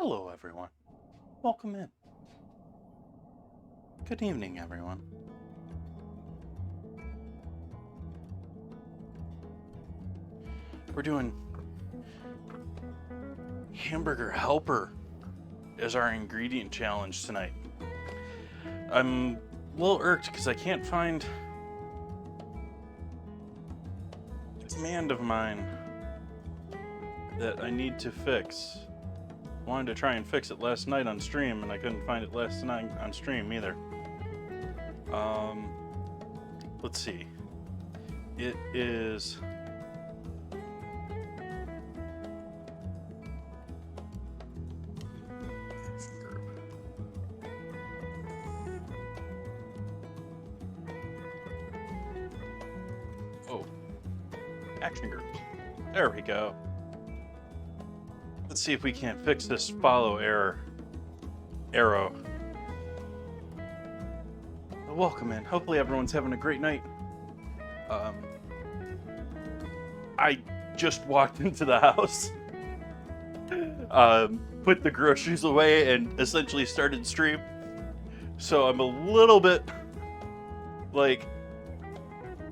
Hello, everyone. Welcome in. Good evening, everyone. We're doing Hamburger Helper as our ingredient challenge tonight. I'm a little irked because I can't find a command of mine that I need to fix. I wanted to try and fix it last night on stream, and I couldn't find it last night on stream either. Let's see. It is action groups. There we go. Let's see if we can't fix this follow arrow. Welcome in. Hopefully everyone's having a great night. I just walked into the house, put the groceries away, and essentially started stream. So I'm a little bit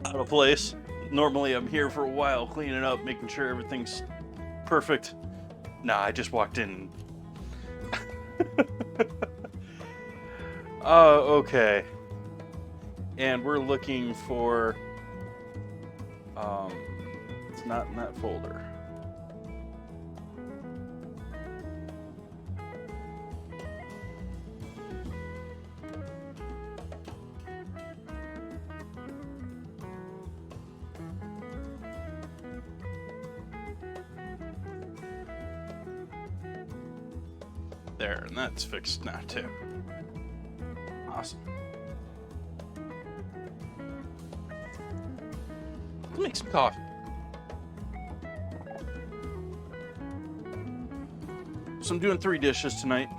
out of place. Normally I'm here for a while cleaning up, making sure everything's perfect. Nah, I just walked in. Okay. And we're looking for it's not in that folder. There, and that's fixed now too. Awesome. Let's make some coffee. So I'm doing 3 dishes tonight.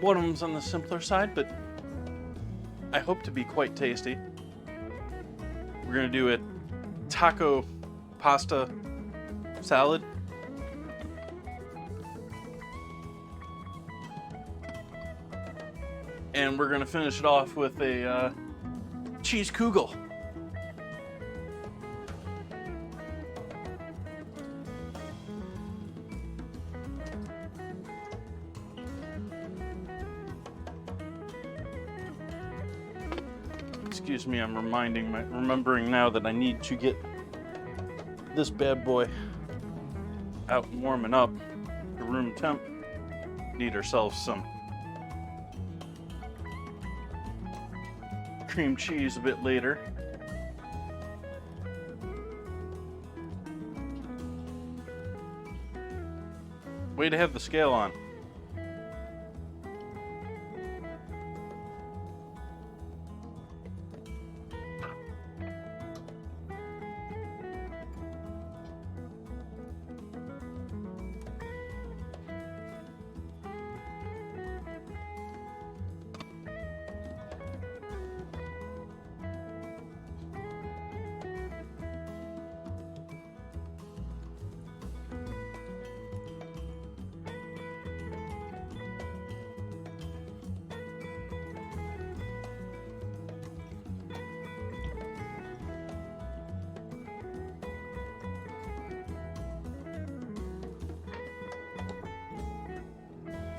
One of them's on the simpler side, but I hope to be quite tasty. We're gonna do a taco pasta salad. And we're gonna finish it off with a cheese kugel. Excuse me, I'm remembering now that I need to get this bad boy out and warming up to room temp. Need ourselves some cream cheese a bit later. Way to have the scale on.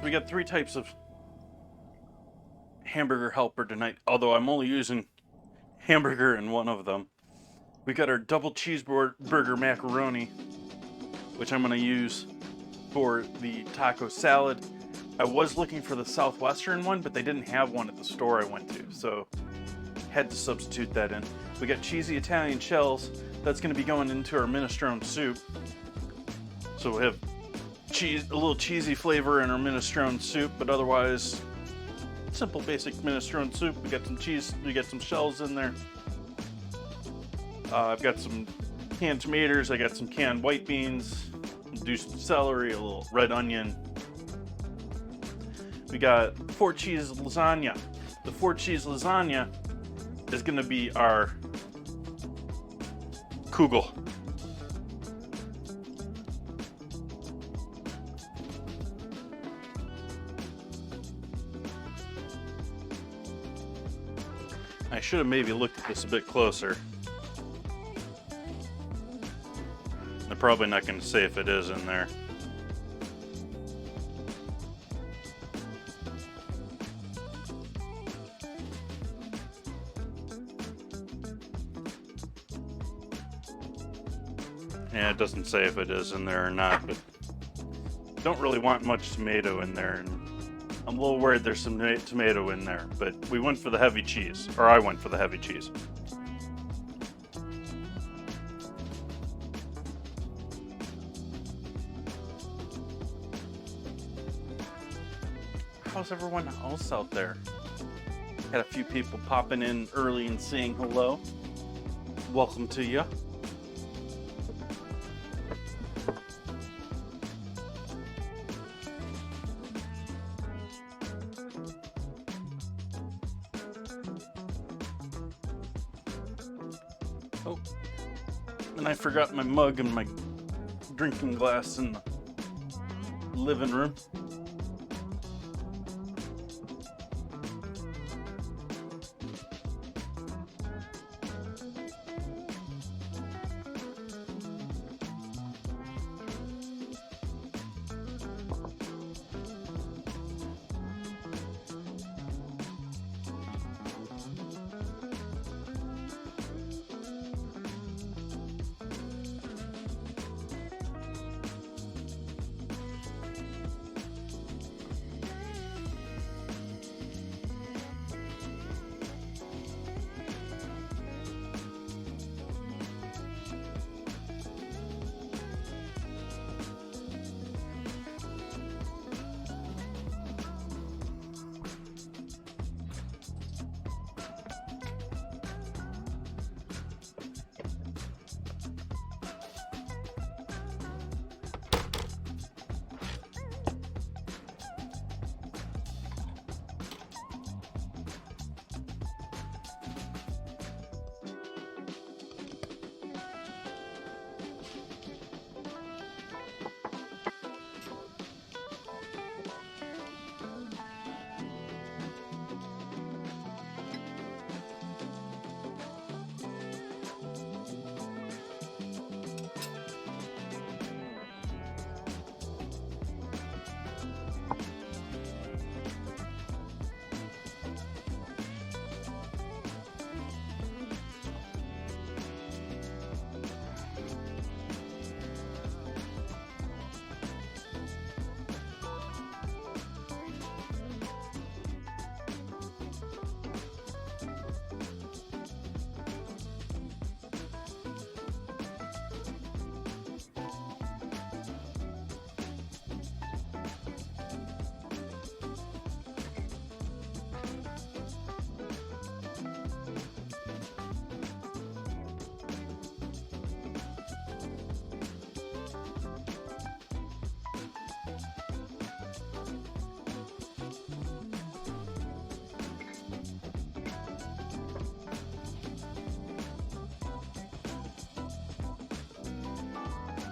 We got 3 types of hamburger helper tonight, although I'm only using hamburger in one of them. We got our double cheeseburger macaroni, which I'm going to use for the taco salad. I was looking for the southwestern one, but they didn't have one at the store I went to, so had to substitute that in. We got cheesy Italian shells. That's going to be going into our minestrone soup. So we have a little cheesy flavor in our minestrone soup, but otherwise simple basic minestrone soup. We got some cheese, we got some shells in there. I've got some canned tomatoes, I got some canned white beans, some celery, a little red onion. We got 4 cheese lasagna. The 4 cheese lasagna is going to be our kugel. I should have maybe looked at this a bit closer. They're probably not going to say if it is in there. Yeah, it doesn't say if it is in there or not, but don't really want much tomato in there, and I'm a little worried there's some tomato in there, but we went for the heavy cheese, or I went for the heavy cheese. How's everyone else out there? Had a few people popping in early and saying hello. Welcome to you. Oh, and I forgot my mug and my drinking glass in the living room.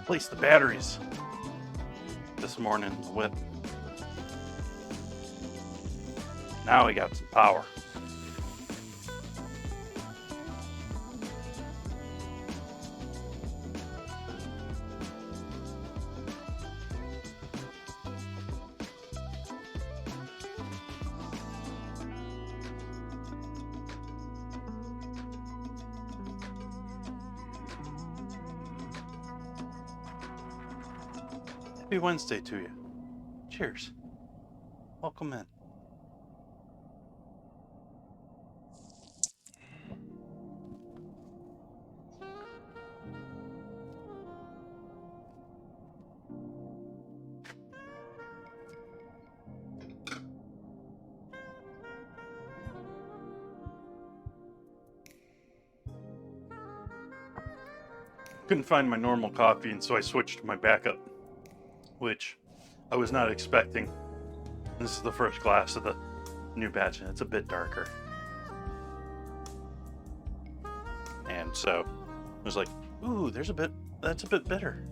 Place the batteries this morning in the whip. Now we got some power. Happy Wednesday to you. Cheers. Welcome in. Couldn't find my normal coffee, and so I switched to my backup, which I was not expecting. This is the first glass of the new batch, and it's a bit darker. And so I was like, ooh, that's a bit bitter.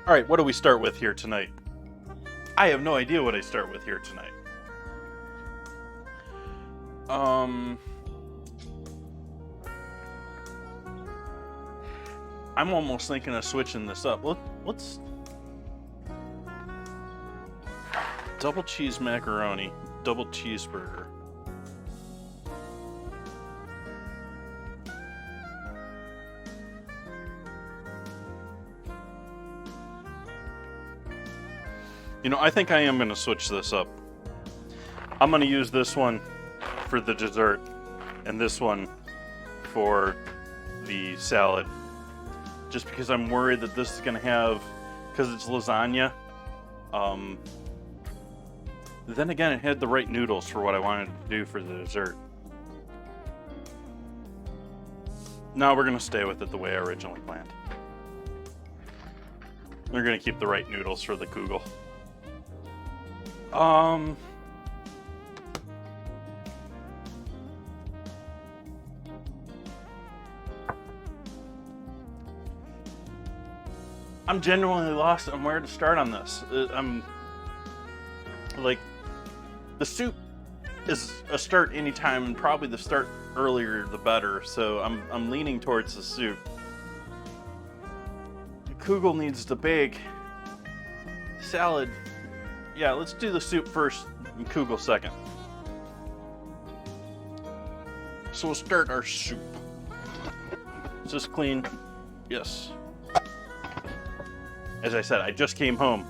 All right, what do we start with here tonight? I have no idea what I start with here tonight. I'm almost thinking of switching this up. Let's double cheese macaroni, double cheeseburger. You know, I think I am going to switch this up. I'm going to use this one for the dessert and this one for the salad. Just because I'm worried that this is going to have, because it's lasagna. Then again, it had the right noodles for what I wanted to do for the dessert. No, we're going to stay with it the way I originally planned. We're going to keep the right noodles for the kugel. I'm genuinely lost on where to start on this. I'm like, the soup is a start anytime, and probably the start earlier the better. So I'm leaning towards the soup. The kugel needs to bake. Salad, yeah, let's do the soup first and kugel second. So we'll start our soup. Is this clean? Yes. As I said, I just came home.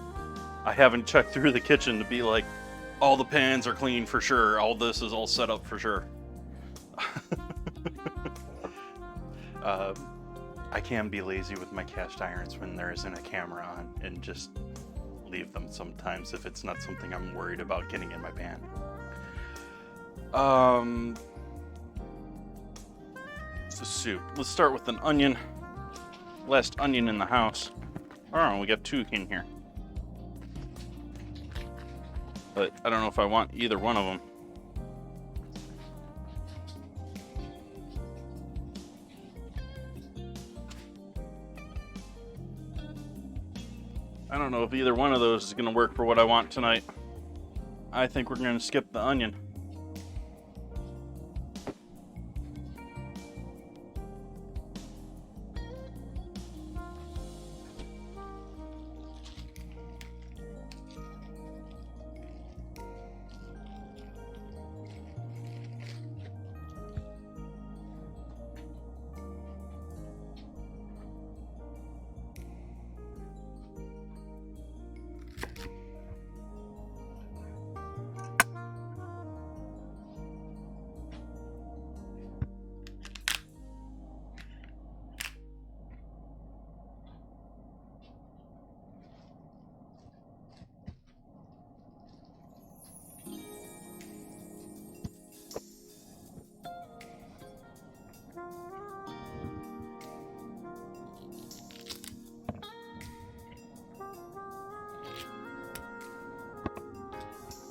I haven't checked through the kitchen to be like, all the pans are clean for sure. All this is all set up for sure. I can be lazy with my cast irons when there isn't a camera on and just leave them sometimes if it's not something I'm worried about getting in my pan. It's the soup. Let's start with an onion. Last onion in the house. Oh, we got two in here. But I don't know if I want either one of them. I don't know if either one of those is going to work for what I want tonight. I think we're going to skip the onion.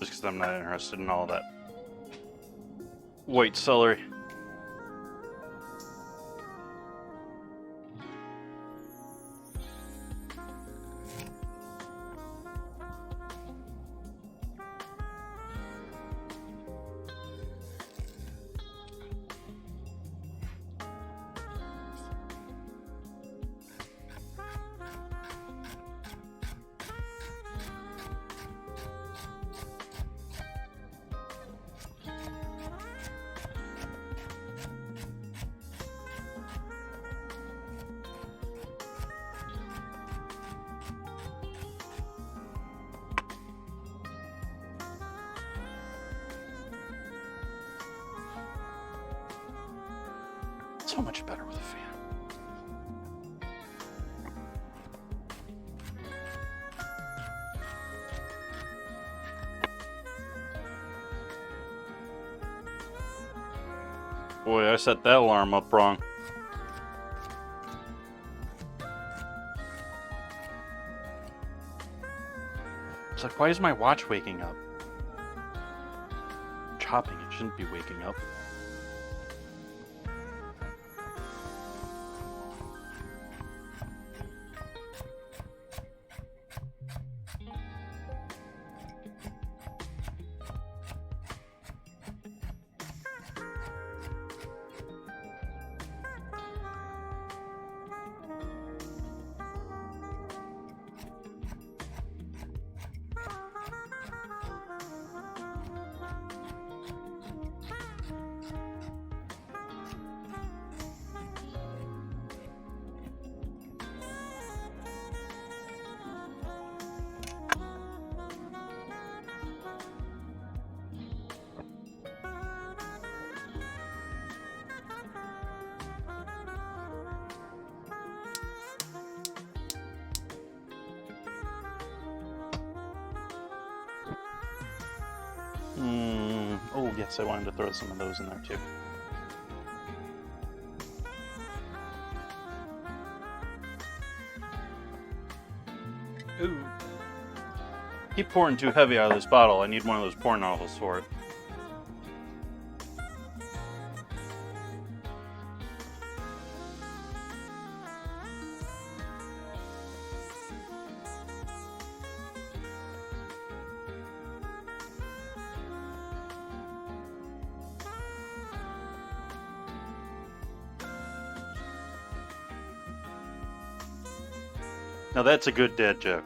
Just because I'm not interested in all that white celery. So much better with a fan. Boy, I set that alarm up wrong. It's like, why is my watch waking up? Chopping, it shouldn't be waking up. Oh, yes, I wanted to throw some of those in there too. Ooh. Keep pouring too heavy out of this bottle. I need one of those pour nozzles for it. Now that's a good dad joke.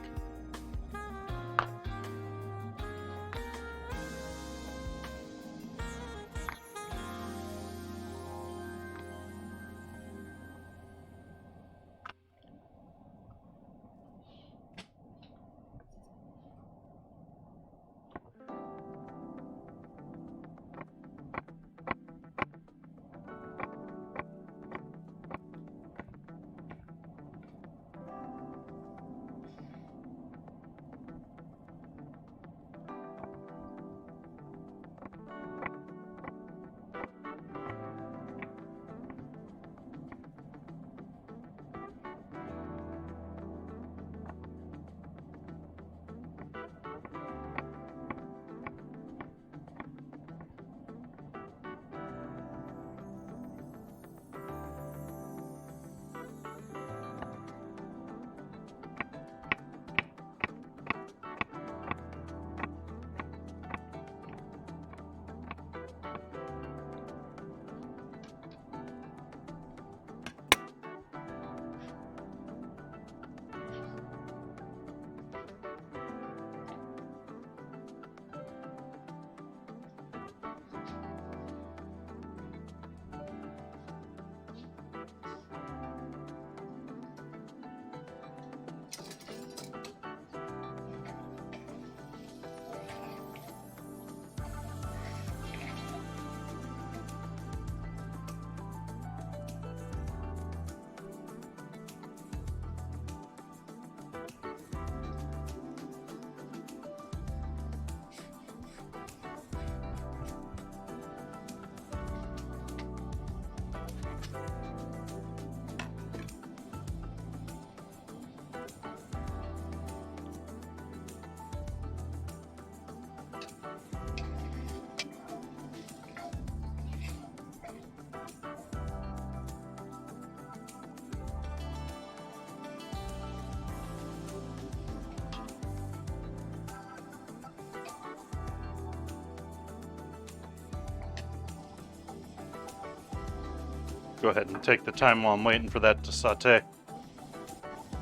Go ahead and take the time while I'm waiting for that to saute.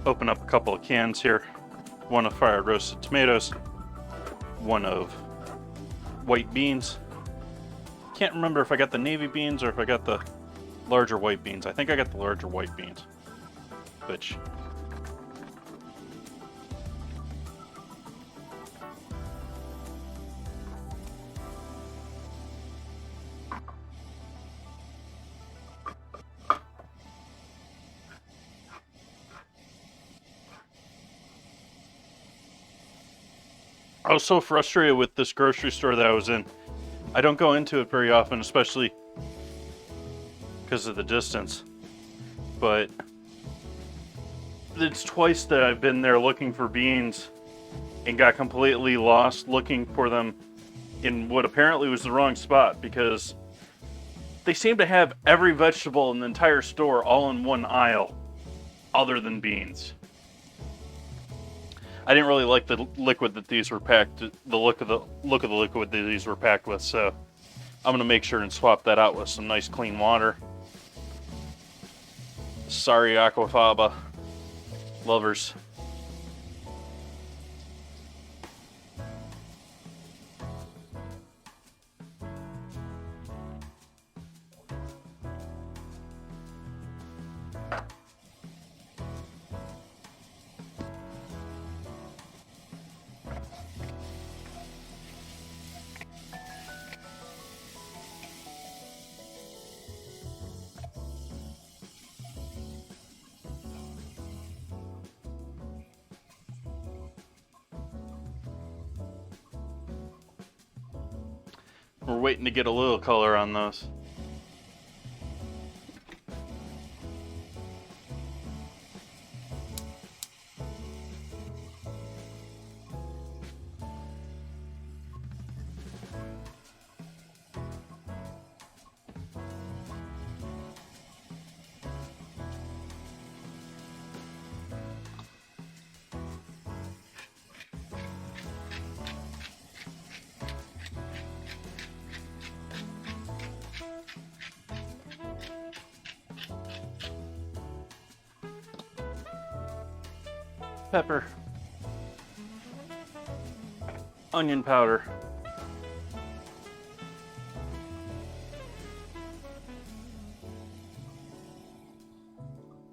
Open up a couple of cans here. One of fried roasted tomatoes. One of white beans. Can't remember if I got the navy beans or if I got the larger white beans. I think I got the larger white beans. Which... I was so frustrated with this grocery store that I was in. I don't go into it very often, especially because of the distance. But it's twice that I've been there looking for beans and got completely lost looking for them in what apparently was the wrong spot, because they seem to have every vegetable in the entire store all in one aisle other than beans. I didn't really like the liquid that these were packed, the look of the liquid that these were packed with, so I'm going to make sure and swap that out with some nice clean water. Sorry, aquafaba lovers. We're waiting to get a little color on those. Pepper. Onion powder.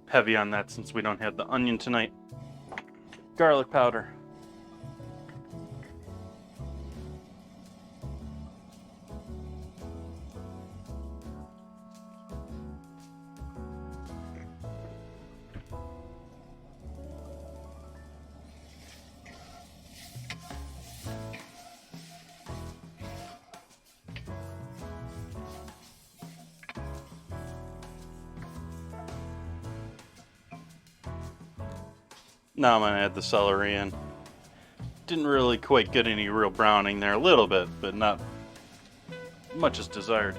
Heavy on that since we don't have the onion tonight. Garlic powder. Now I'm going to add the celery in. Didn't really quite get any real browning there. A little bit, but not much as desired.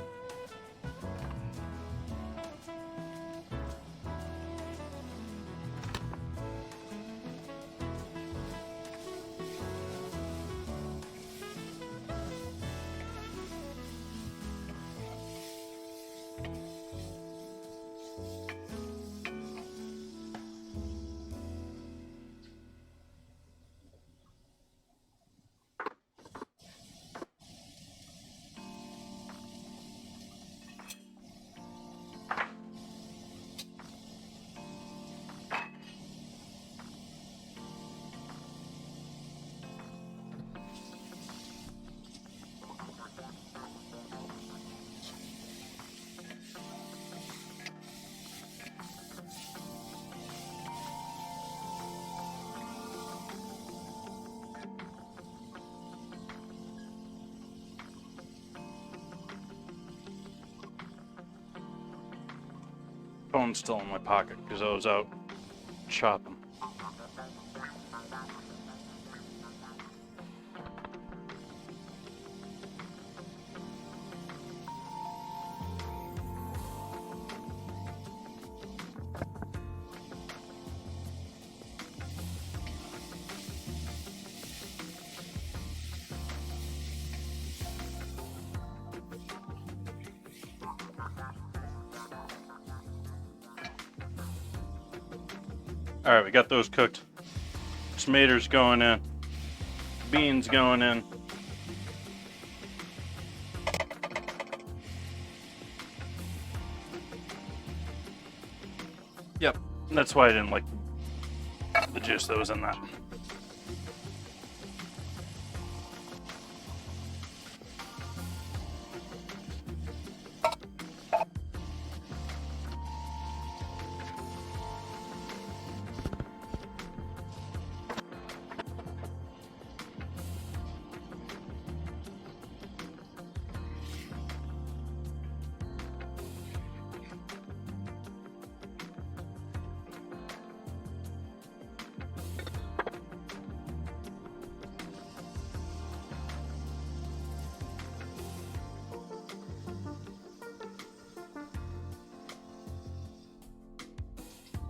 Phone's still in my pocket because I was out shopping. Alright, we got those cooked. Tomatoes going in. Beans going in. Yep, that's why I didn't like the juice that was in that.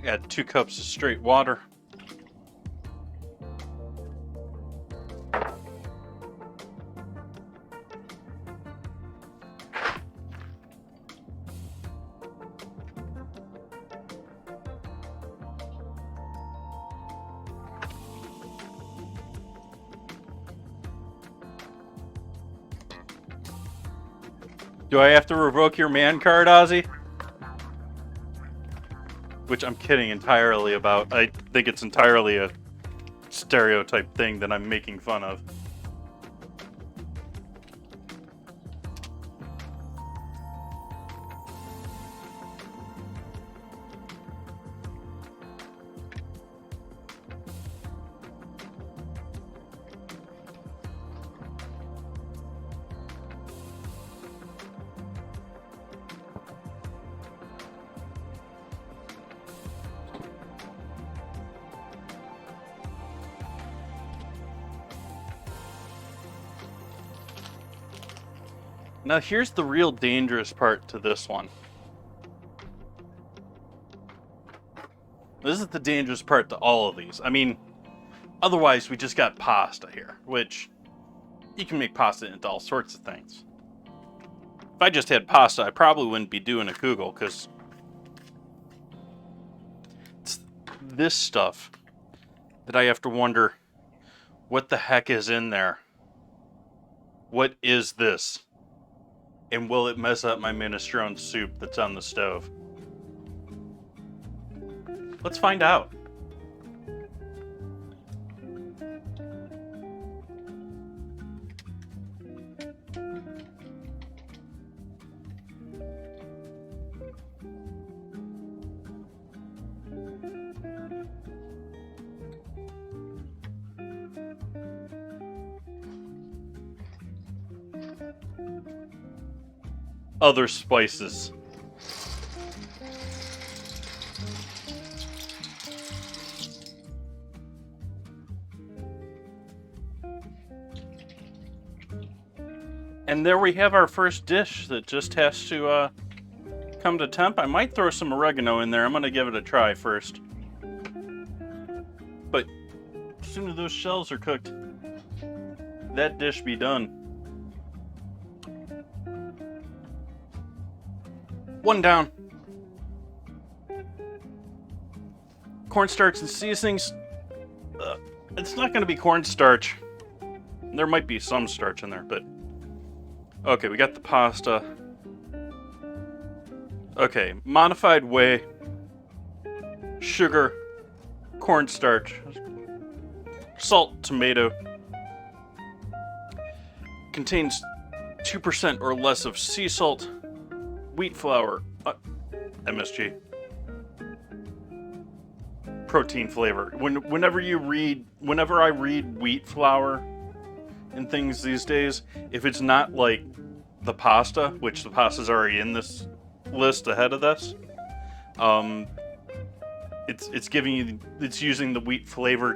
Add 2 cups of straight water. Do I have to revoke your man card, Ozzy? Which I'm kidding entirely about. I think it's entirely a stereotype thing that I'm making fun of. Now here's the real dangerous part to this one. This is the dangerous part to all of these. I mean, otherwise we just got pasta here, which you can make pasta into all sorts of things. If I just had pasta, I probably wouldn't be doing a kugel, because it's this stuff that I have to wonder, what the heck is in there? What is this? And will it mess up my minestrone soup that's on the stove? Let's find out. Other spices. And there we have our first dish that just has to come to temp. I might throw some oregano in there. I'm going to give it a try first. But as soon as those shells are cooked, that dish be done. One down. Cornstarch and seasonings. It's not going to be cornstarch. There might be some starch in there, but... Okay, we got the pasta. Okay, modified whey, sugar, cornstarch, salt, tomato. Contains 2% or less of sea salt, wheat flour, MSG. Protein flavor. Whenever I read wheat flour and things these days, if it's not like the pasta, which the pasta's already in this list ahead of this, it's using the wheat flavor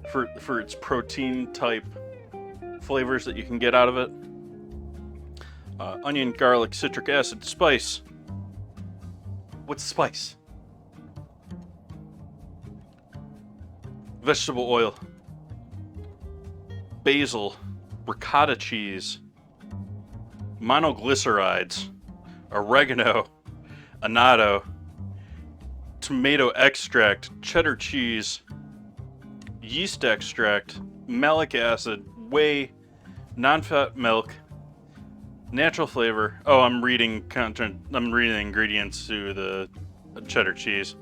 for its protein type flavors that you can get out of it. Onion, garlic, citric acid, spice. What's spice? Vegetable oil, basil, ricotta cheese, monoglycerides, oregano, annatto, tomato extract, cheddar cheese, yeast extract, malic acid, whey, non-fat milk, natural flavor. Oh, I'm reading the ingredients to the cheddar cheese.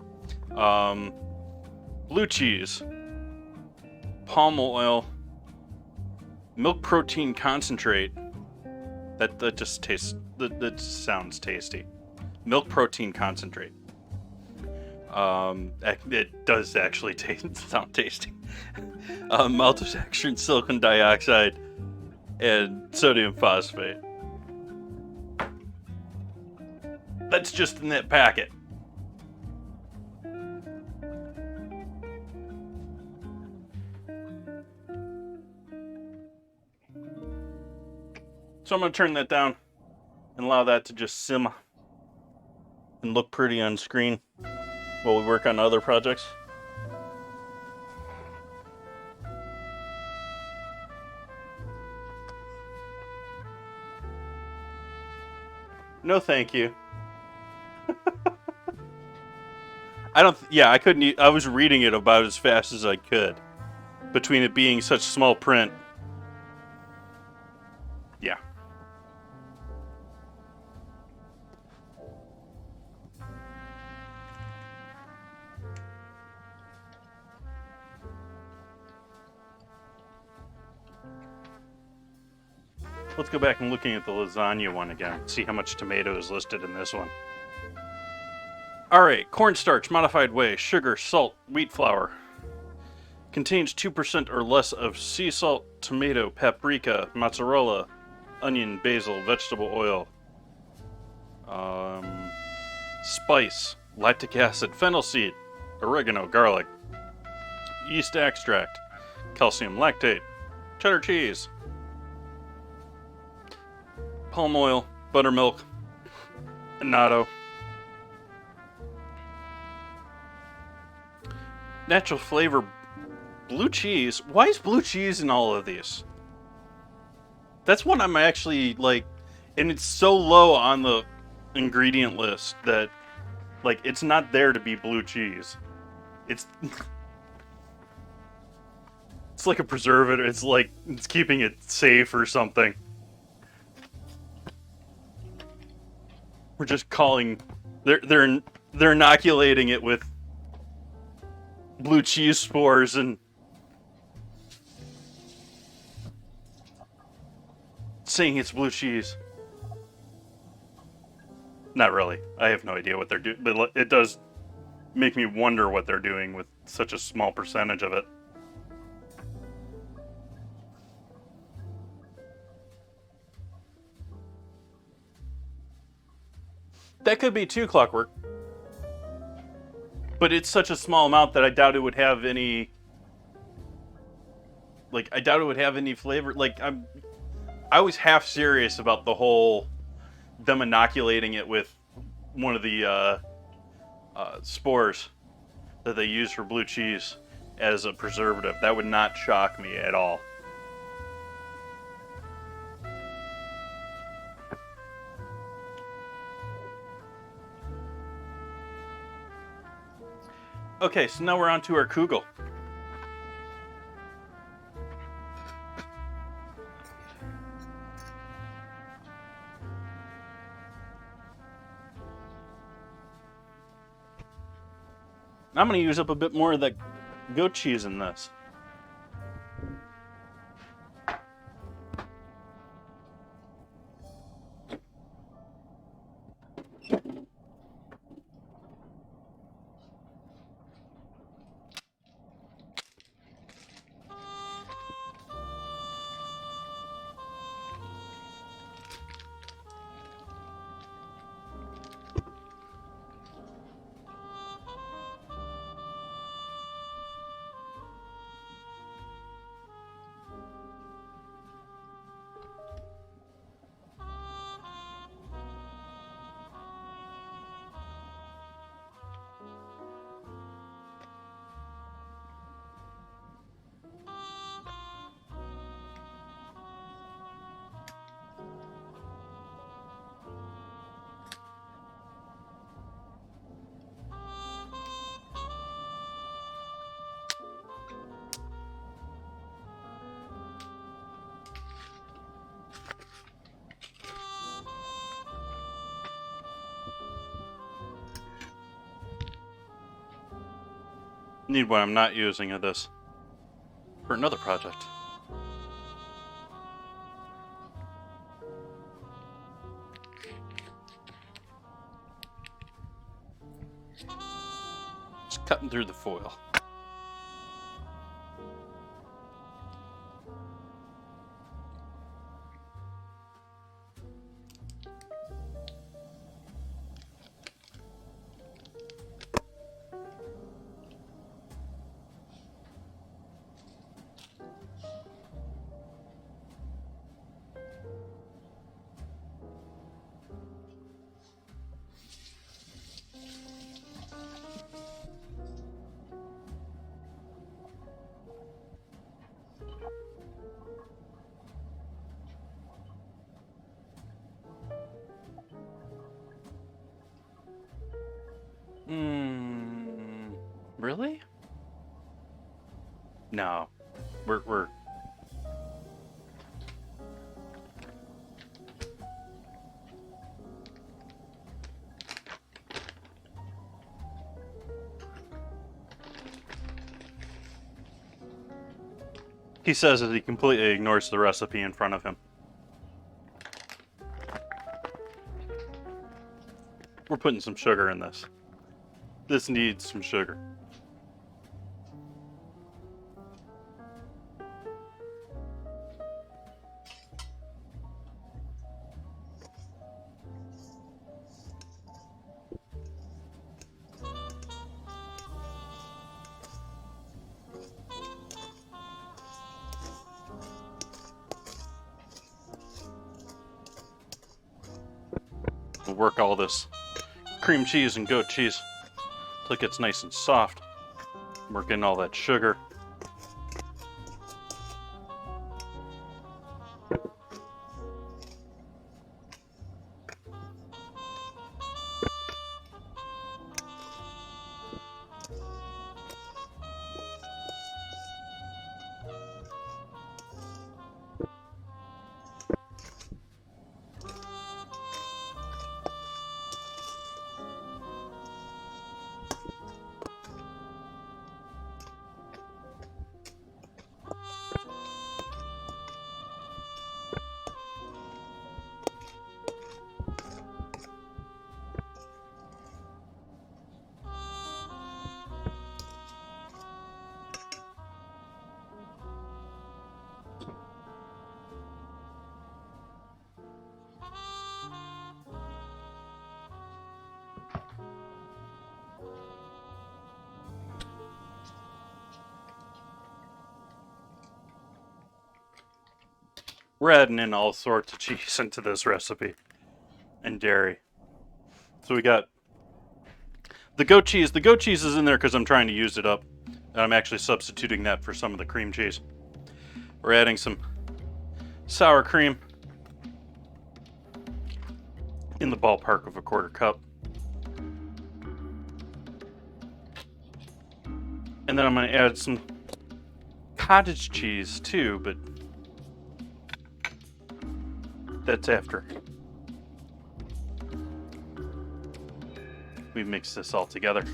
Blue cheese, palm oil, milk protein concentrate. That just tastes. That sounds tasty. Milk protein concentrate. It does actually sound tasty. Maltodextrin, silicon dioxide, and sodium phosphate. That's just in that packet. So I'm going to turn that down and allow that to just simmer and look pretty on screen while we work on other projects. No, thank you. I couldn't. I was reading it about as fast as I could. Between it being such small print. Yeah. Let's go back and looking at the lasagna one again. See how much tomato is listed in this one. Alright, cornstarch, modified whey, sugar, salt, wheat flour. Contains 2% or less of sea salt, tomato, paprika, mozzarella, onion, basil, vegetable oil. Spice, lactic acid, fennel seed, oregano, garlic, yeast extract, calcium lactate, cheddar cheese. palm oil, buttermilk, annatto. Natural flavor, blue cheese. Why is blue cheese in all of these? That's one I'm actually like, and it's so low on the ingredient list that, like, it's not there to be blue cheese. It's it's like a preservative. It's like it's keeping it safe or something. We're just calling they're inoculating it with blue cheese spores and saying it's blue cheese. Not really. I have no idea what they're doing, but it does make me wonder what they're doing with such a small percentage of it. That could be too, Clockwork. But it's such a small amount that I doubt it would have any. Like, I doubt it would have any flavor. Like, I was half serious about the whole them inoculating it with one of the spores that they use for blue cheese as a preservative. That would not shock me at all. Okay, so now we're on to our kugel. I'm going to use up a bit more of that goat cheese in this. Need what I'm not using of this for another project. Just cutting through the foil. Really? No. We're He says as he completely ignores the recipe in front of him. We're putting some sugar in this. This needs some sugar. work all this cream cheese and goat cheese till it gets nice and soft. Work in all that sugar. We're adding in all sorts of cheese into this recipe and dairy. So we got the goat cheese. The goat cheese is in there because I'm trying to use it up. And I'm actually substituting that for some of the cream cheese. We're adding some sour cream in the ballpark of a 1/4 cup. And then I'm going to add some cottage cheese too, but that's after we mix this all together.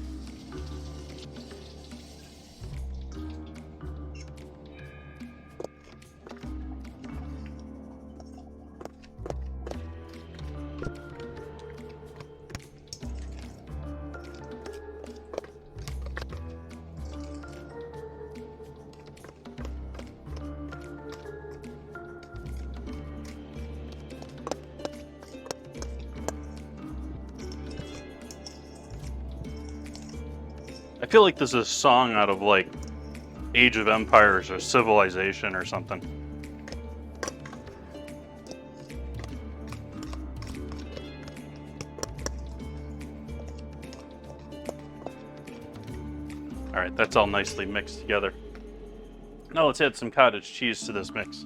I feel like this is a song out of like Age of Empires or Civilization or something. Alright, that's all nicely mixed together. Now let's add some cottage cheese to this mix.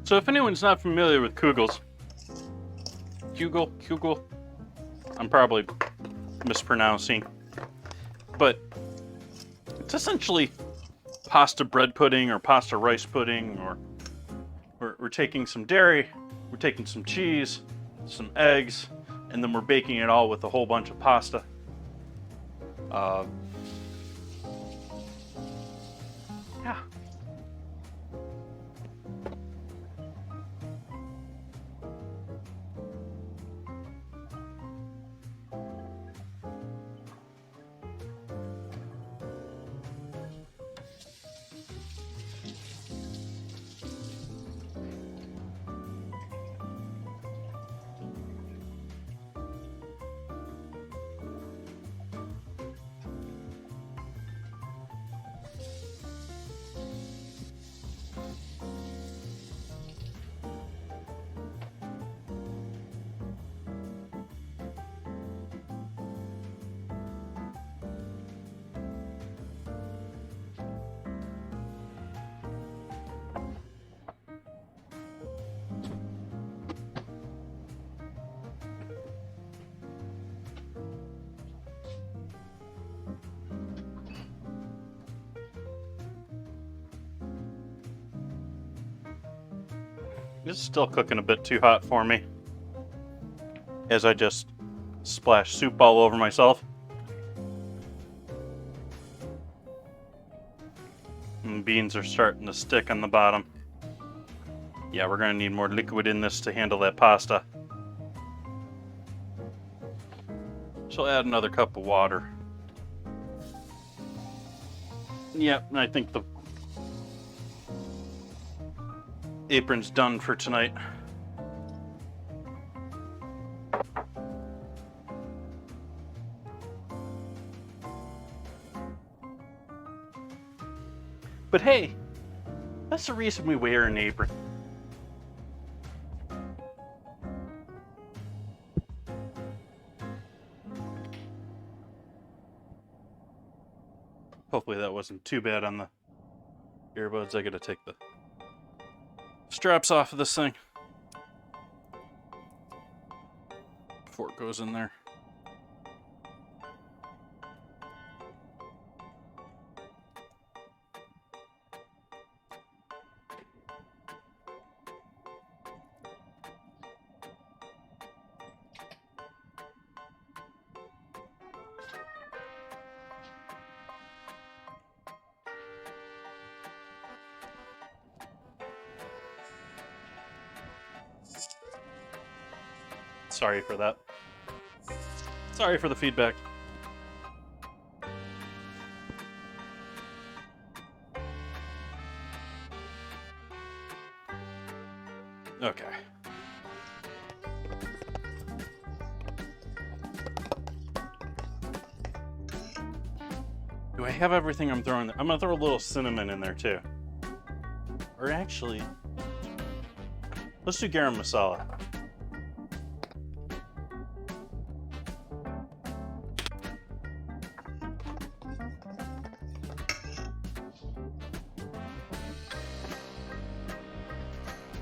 So if anyone's not familiar with kugels, kugel, I'm probably mispronouncing, but it's essentially pasta bread pudding or pasta rice pudding, or we're taking some dairy, we're taking some cheese, some eggs, and then we're baking it all with a whole bunch of pasta. Yeah. It's still cooking a bit too hot for me, as I just splash soup all over myself. And beans are starting to stick on the bottom. Yeah, we're gonna need more liquid in this to handle that pasta. So I'll add another cup of water. Yep, and I think the apron's done for tonight. But hey, that's the reason we wear an apron. Hopefully that wasn't too bad on the earbuds. I gotta take the straps off of this thing before it goes in there. Sorry for that. Sorry for the feedback. Okay. Do I have everything I'm throwing there? I'm gonna throw a little cinnamon in there too. Or actually, let's do garam masala.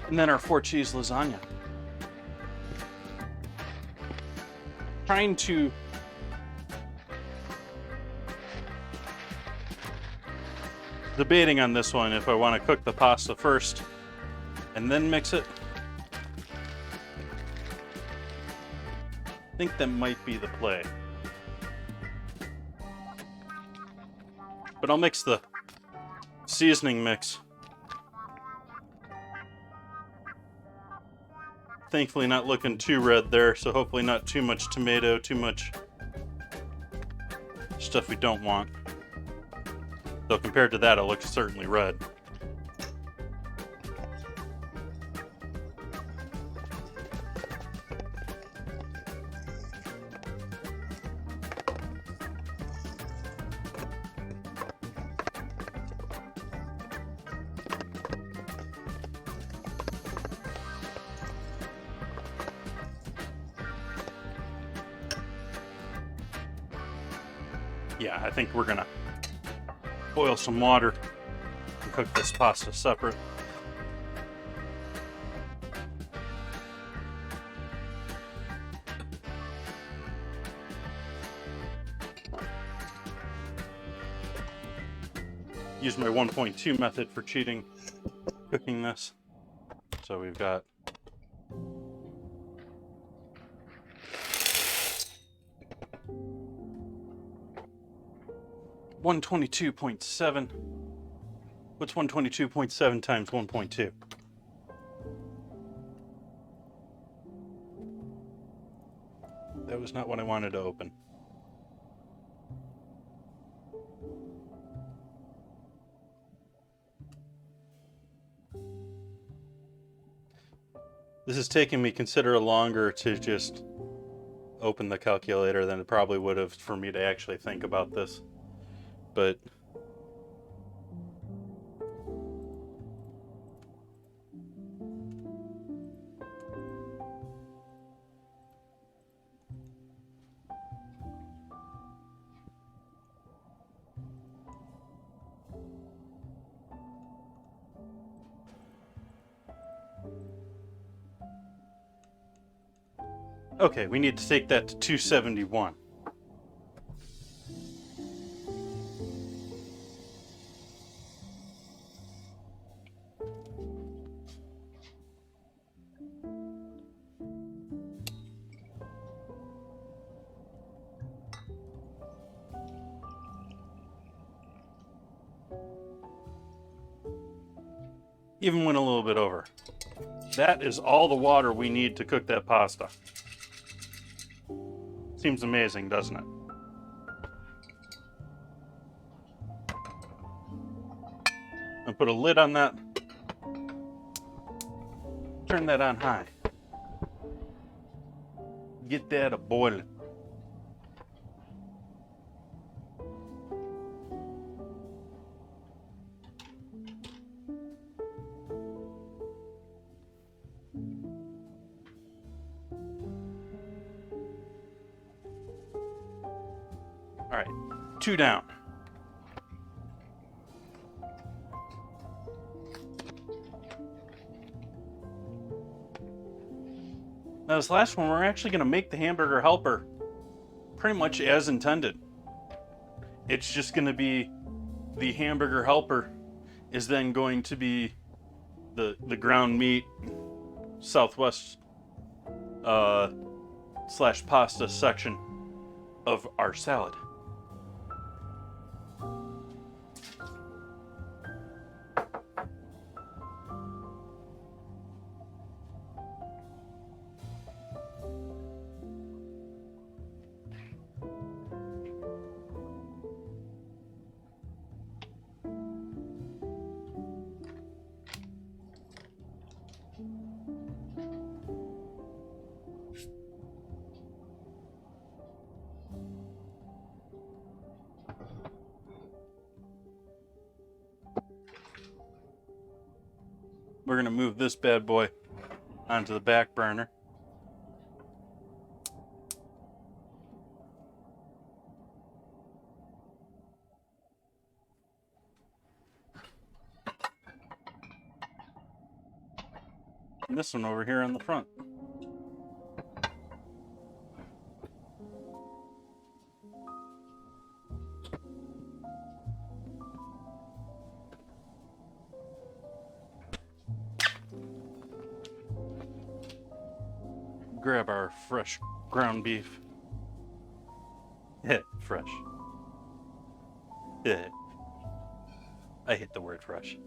And then our 4-cheese lasagna. Trying to debating on this one if I want to cook the pasta first and then mix it. I think that might be the play. But I'll mix the seasoning mix. Thankfully not looking too red there, so hopefully not too much tomato, too much stuff we don't want. Though compared to that, it looks certainly red. Yeah, I think we're gonna boil some water and cook this pasta separate. Use my 1.2 method for cheating cooking this. So we've got 122.7. What's 122.7 times 1.2? That was not what I wanted to open. This is taking me considerably longer to just open the calculator than it probably would have for me to actually think about this. But okay, we need to take that to 271. Even went a little bit over. That is all the water we need to cook that pasta. Seems amazing, doesn't it? And put a lid on that. Turn that on high. Get that a boiling. All right, 2 down. Now this last one, we're actually going to make the hamburger helper pretty much as intended. It's just going to be the hamburger helper is then going to be the ground meat Southwest slash pasta section of our salad. We're going to move this bad boy onto the back burner. And this one over here on the front. Grab our fresh ground beef. Fresh. I hate the word fresh.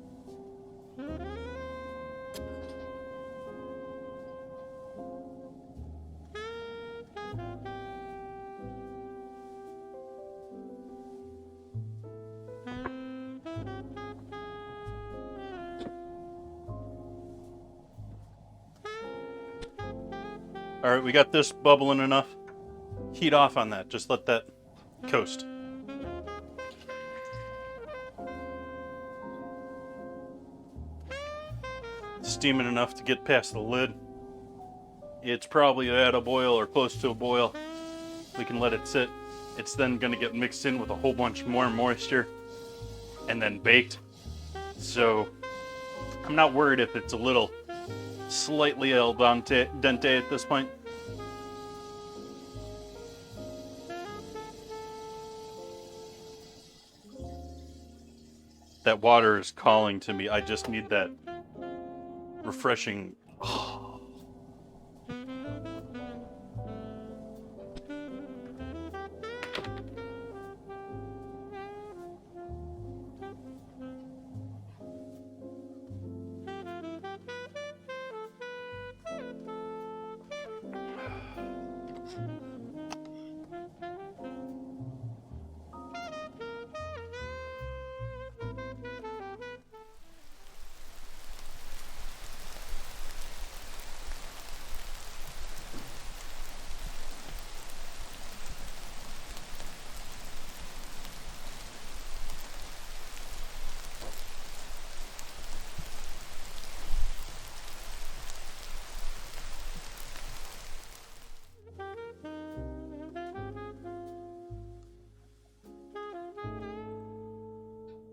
All right, we got this bubbling enough. Heat off on that. Just let that coast. Steaming enough to get past the lid. It's probably at a boil or close to a boil. We can let it sit. It's then going to get mixed in with a whole bunch more moisture and then baked. So I'm not worried if it's a little slightly al dente at this point. That water is calling to me. I just need that refreshing.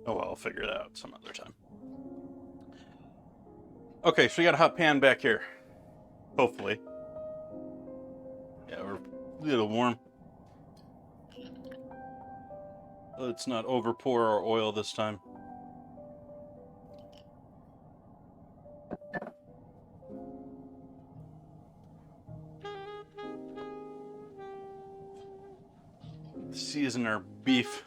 Oh, well, I'll figure that out some other time. Okay, so we got a hot pan back here. Hopefully. Yeah, we're a little warm. Let's not over pour our oil this time. Season our beef.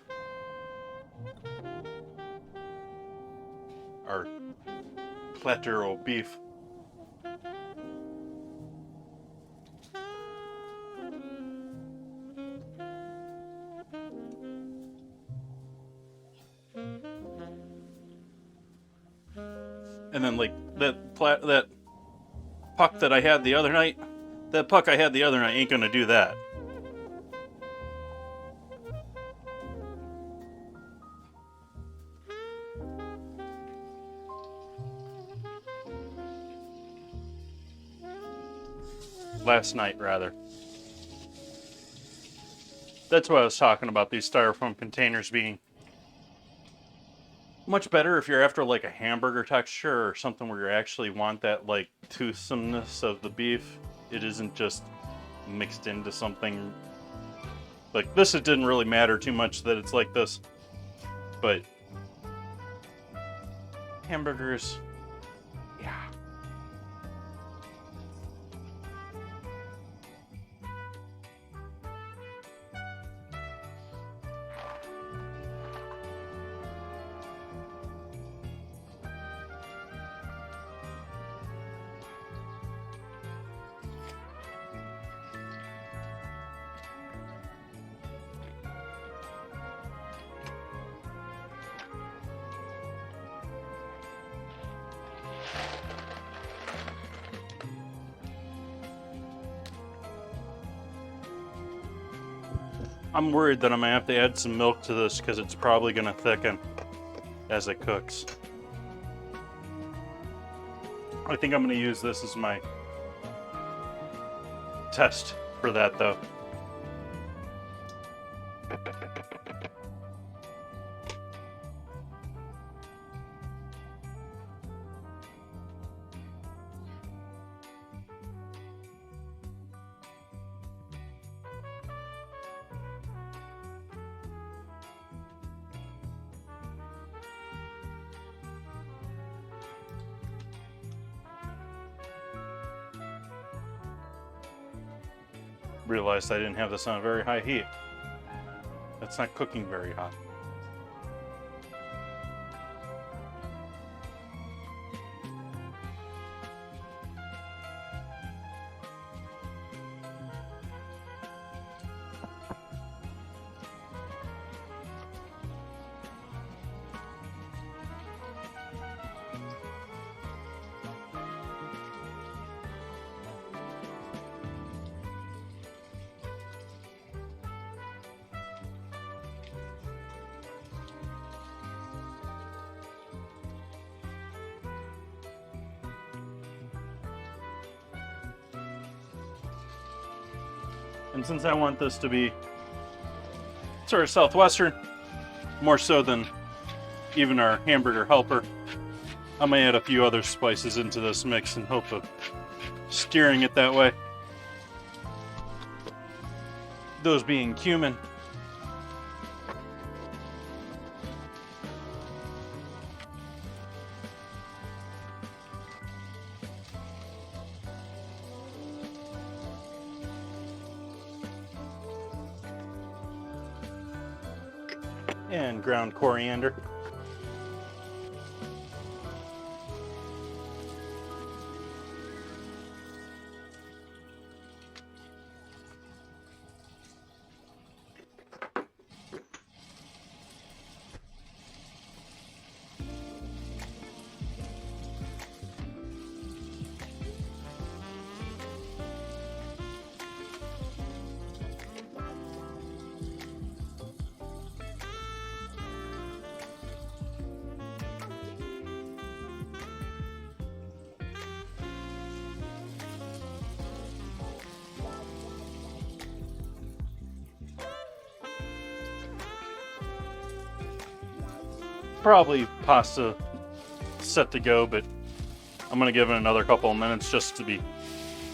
our platter of beef. And then like that puck that I had the other night, ain't gonna do that. Last night, rather. That's what I was talking about, these styrofoam containers being much better if you're after like a hamburger texture or something where you actually want that like toothsomeness of the beef. It isn't just mixed into something. Like this, it didn't really matter too much that it's like this. But hamburgers, yeah. I'm worried that I'm gonna have to add some milk to this because it's probably gonna thicken as it cooks. I think I'm gonna use this as my test for that though. Realized I didn't have this on a very high heat. That's not cooking very hot. And since I want this to be sort of southwestern, more so than even our hamburger helper, I may add a few other spices into this mix in hope of steering it that way. Those being cumin, and ground coriander. Probably pasta set to go, but I'm gonna give it another couple of minutes just to be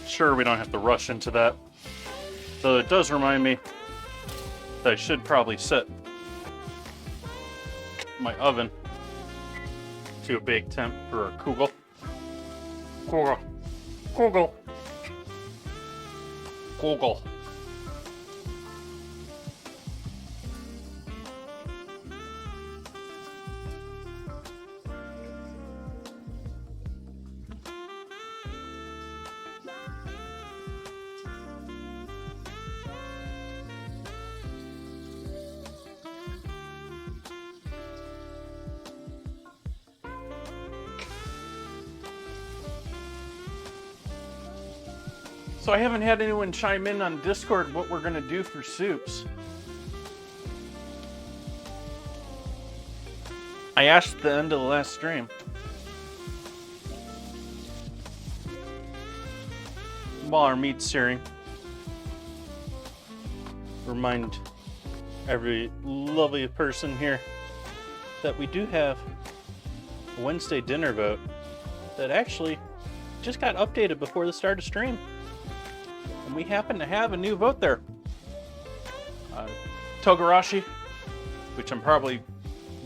sure we don't have to rush into that. So it does remind me that I should probably set my oven to a bake temp for a kugel. Kugel. So I haven't had anyone chime in on Discord what we're gonna do for soups. I asked at the end of the last stream. While our meat's searing, remind every lovely person here that we do have a Wednesday dinner vote that actually just got updated before the start of stream. And we happen to have a new vote there. Togarashi, which I'm probably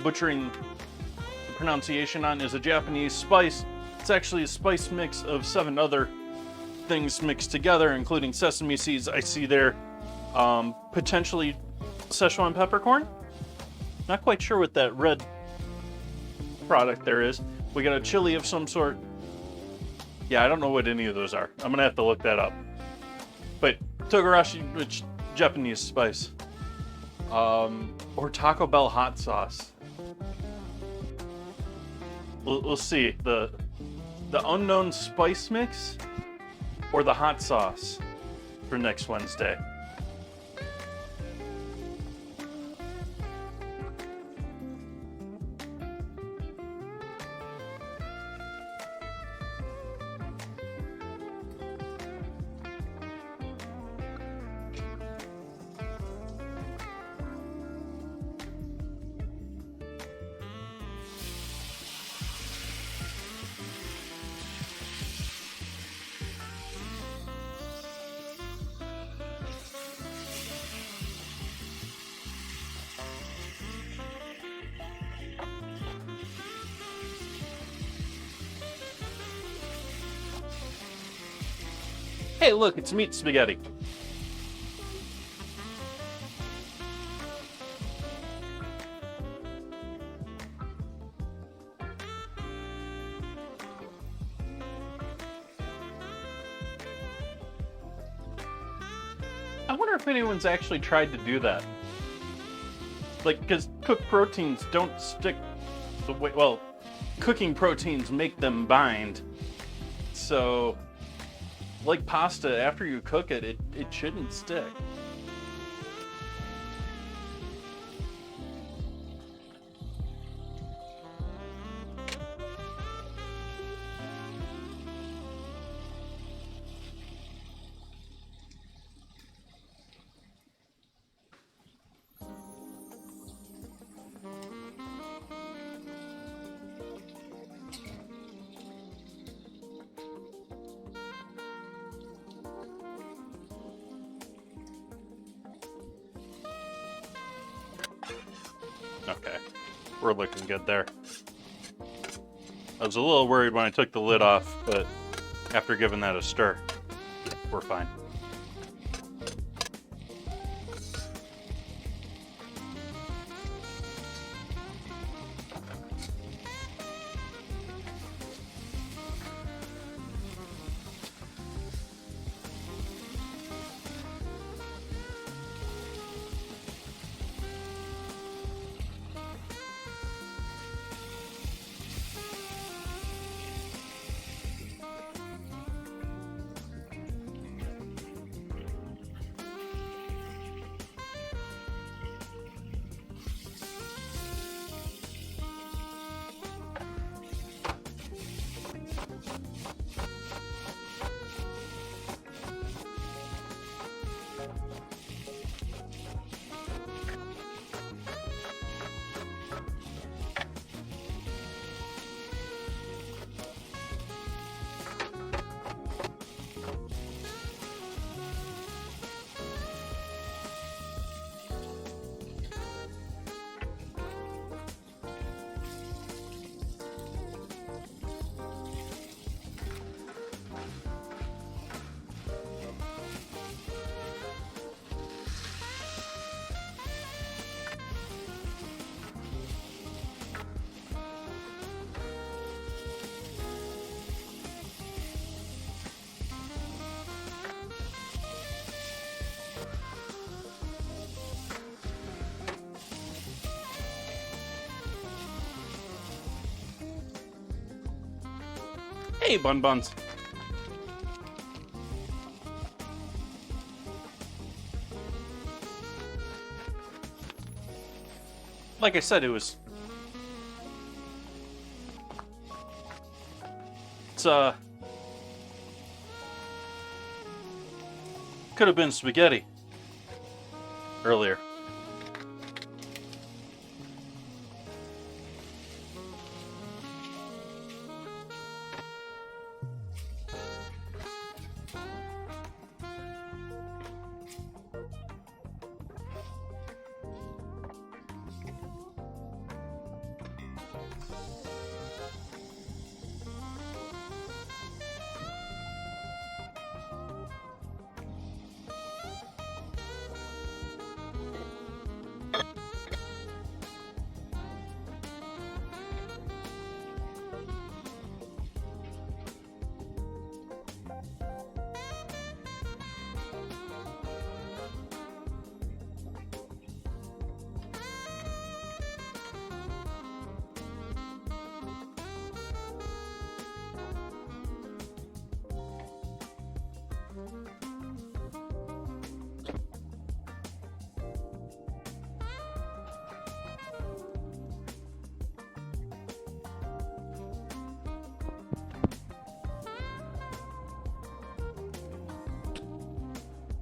butchering the pronunciation on, is a Japanese spice. It's actually a spice mix of 7 other things mixed together, including sesame seeds. I see there potentially Szechuan peppercorn. Not quite sure what that red product there is. We got a chili of some sort. Yeah, I don't know what any of those are. I'm gonna have to look that up. But Togarashi, which Japanese spice, or Taco Bell hot sauce. We'll see. The unknown spice mix or the hot sauce for next Wednesday. Hey, look, it's meat spaghetti. I wonder if anyone's actually tried to do that. Like, because cooked proteins don't stick the way, well, cooking proteins make them bind. So, like pasta, after you cook it, it shouldn't stick. Okay, we're looking good there. I was a little worried when I took the lid off, but after giving that a stir, we're fine. Hey, Bun Buns. like I said, it's could have been spaghetti earlier.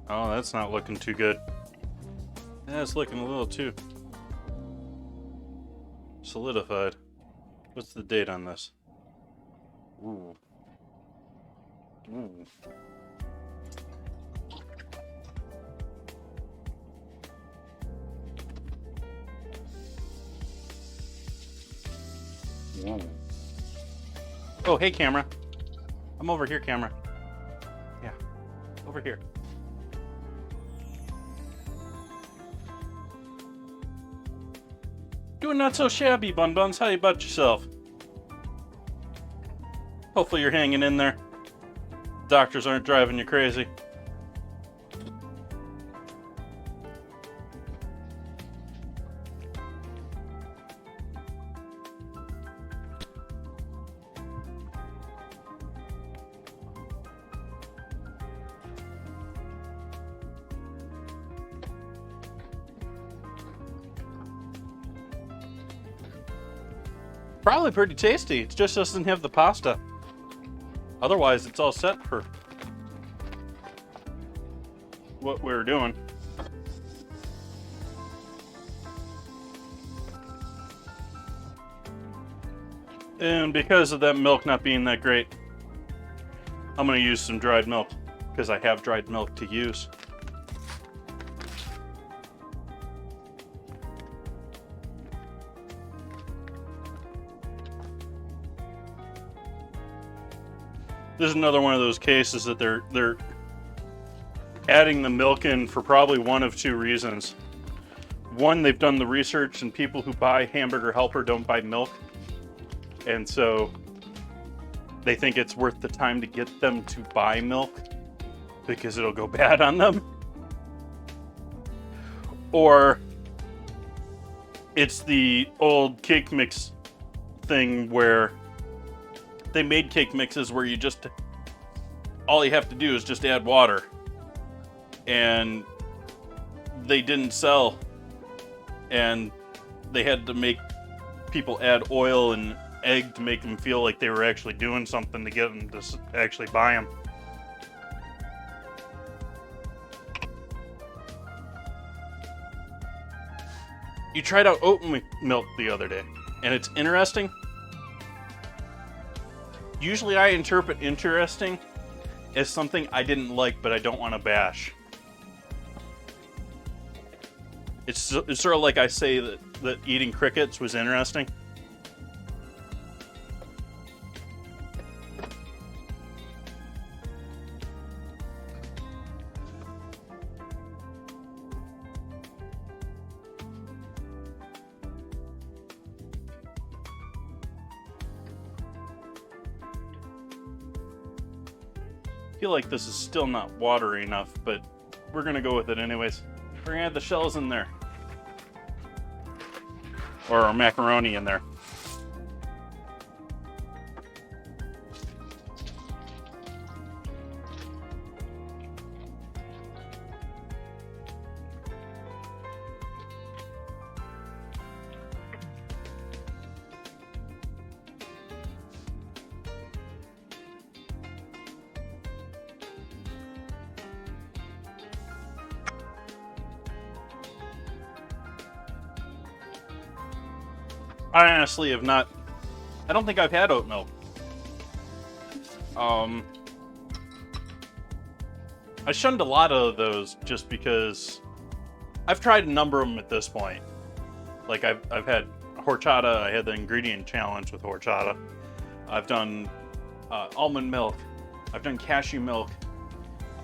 Oh, that's not looking too good. That's looking a little too solidified. What's the date on this? Ooh. Ooh. Ooh. Oh, hey, camera. I'm over here, camera. Yeah, over here. Doing not so shabby, Bun Buns. How you about yourself? Hopefully you're hanging in there. Doctors aren't driving you crazy. Probably pretty tasty. It just doesn't have the pasta. Otherwise, it's all set for what we're doing. And because of that milk not being that great, I'm going to use some dried milk because I have dried milk to use. This is another one of those cases that they're adding the milk in for probably one of two reasons. One, they've done the research and people who buy Hamburger Helper don't buy milk. And so they think it's worth the time to get them to buy milk because it'll go bad on them. Or it's the old cake mix thing where they made cake mixes where all you have to do is just add water. And they didn't sell. And they had to make people add oil and egg to make them feel like they were actually doing something to get them to actually buy them. You tried out oat milk the other day, and it's interesting. Usually I interpret interesting as something I didn't like, but I don't want to bash. It's sort of like I say that eating crickets was interesting. I feel like this is still not watery enough, but we're gonna go with it anyways. We're gonna add the shells in there. Or our macaroni in there. I honestly have not. I don't think I've had oat milk. I shunned a lot of those just because I've tried a number of them at this point. Like I've had horchata. I had the ingredient challenge with horchata. I've done almond milk. I've done cashew milk.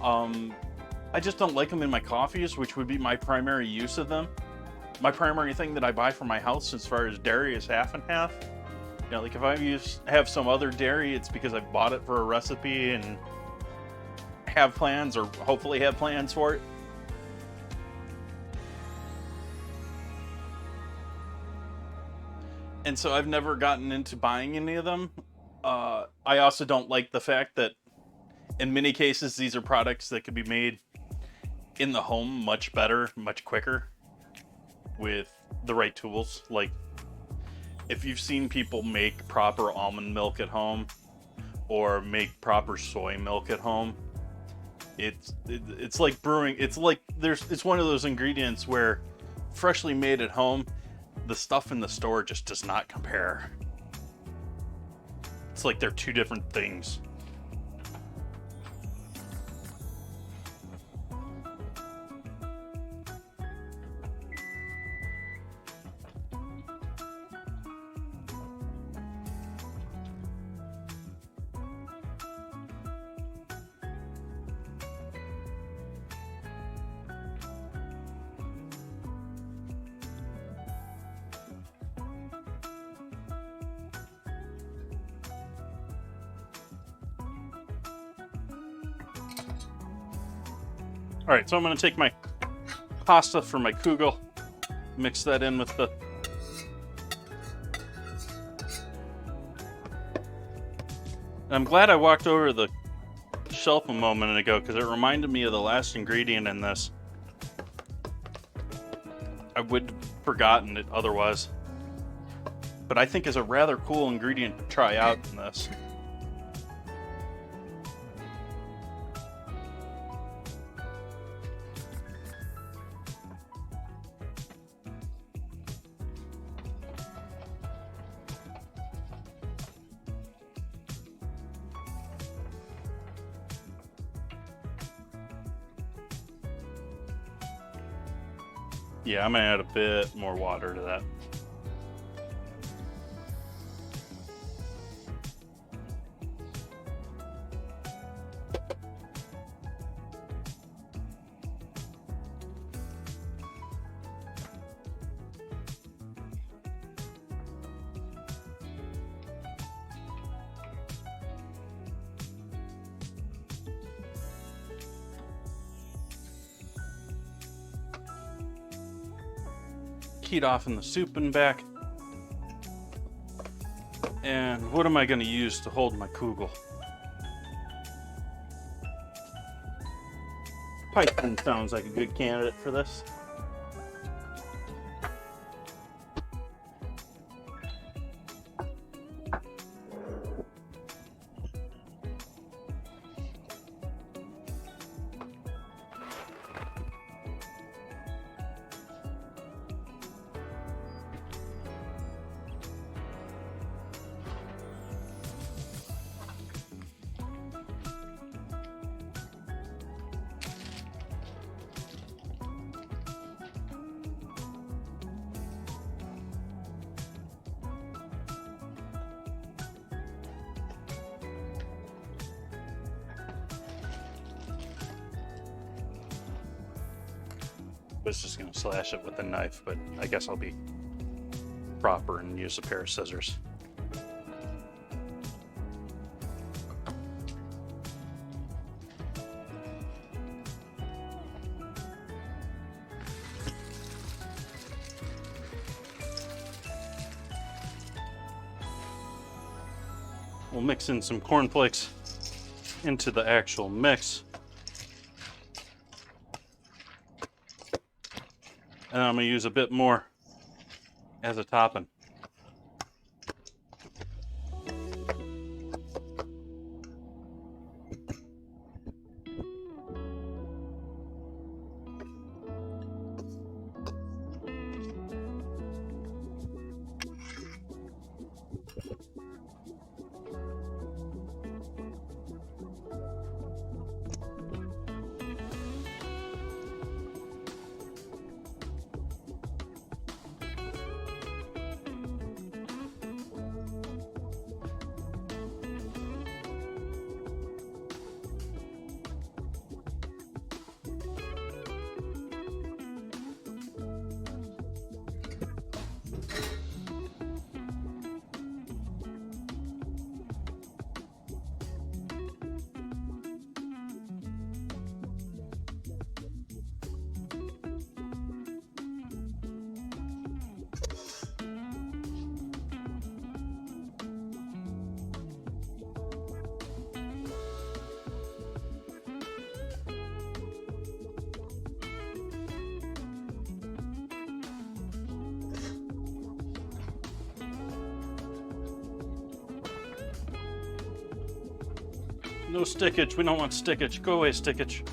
I just don't like them in my coffees, which would be my primary use of them. My primary thing that I buy for my house as far as dairy is half and half. You know, like if I have some other dairy, it's because I've bought it for a recipe and have plans, or hopefully have plans for it. And so I've never gotten into buying any of them. I also don't like the fact that in many cases these are products that could be made in the home much better, much quicker with the right tools. Like if you've seen people make proper almond milk at home or make proper soy milk at home, it's like brewing. It's like it's one of those ingredients where freshly made at home, the stuff in the store just does not compare. It's like they're two different things. All right, so I'm going to take my pasta for my kugel, mix that in with the and I'm glad I walked over the shelf a moment ago because it reminded me of the last ingredient in this. I would have forgotten it otherwise, but I think is a rather cool ingredient to try out in this. Yeah, I'm gonna add a bit more water to that. Heat off in the soup and back. And what am I going to use to hold my kugel? Python sounds like a good candidate for this. I was just going to slash it with a knife, but I guess I'll be proper and use a pair of scissors. We'll mix in some cornflakes into the actual mix. And I'm going to use a bit more as a topping. No stickage. We don't want stickage. Go away, stickage.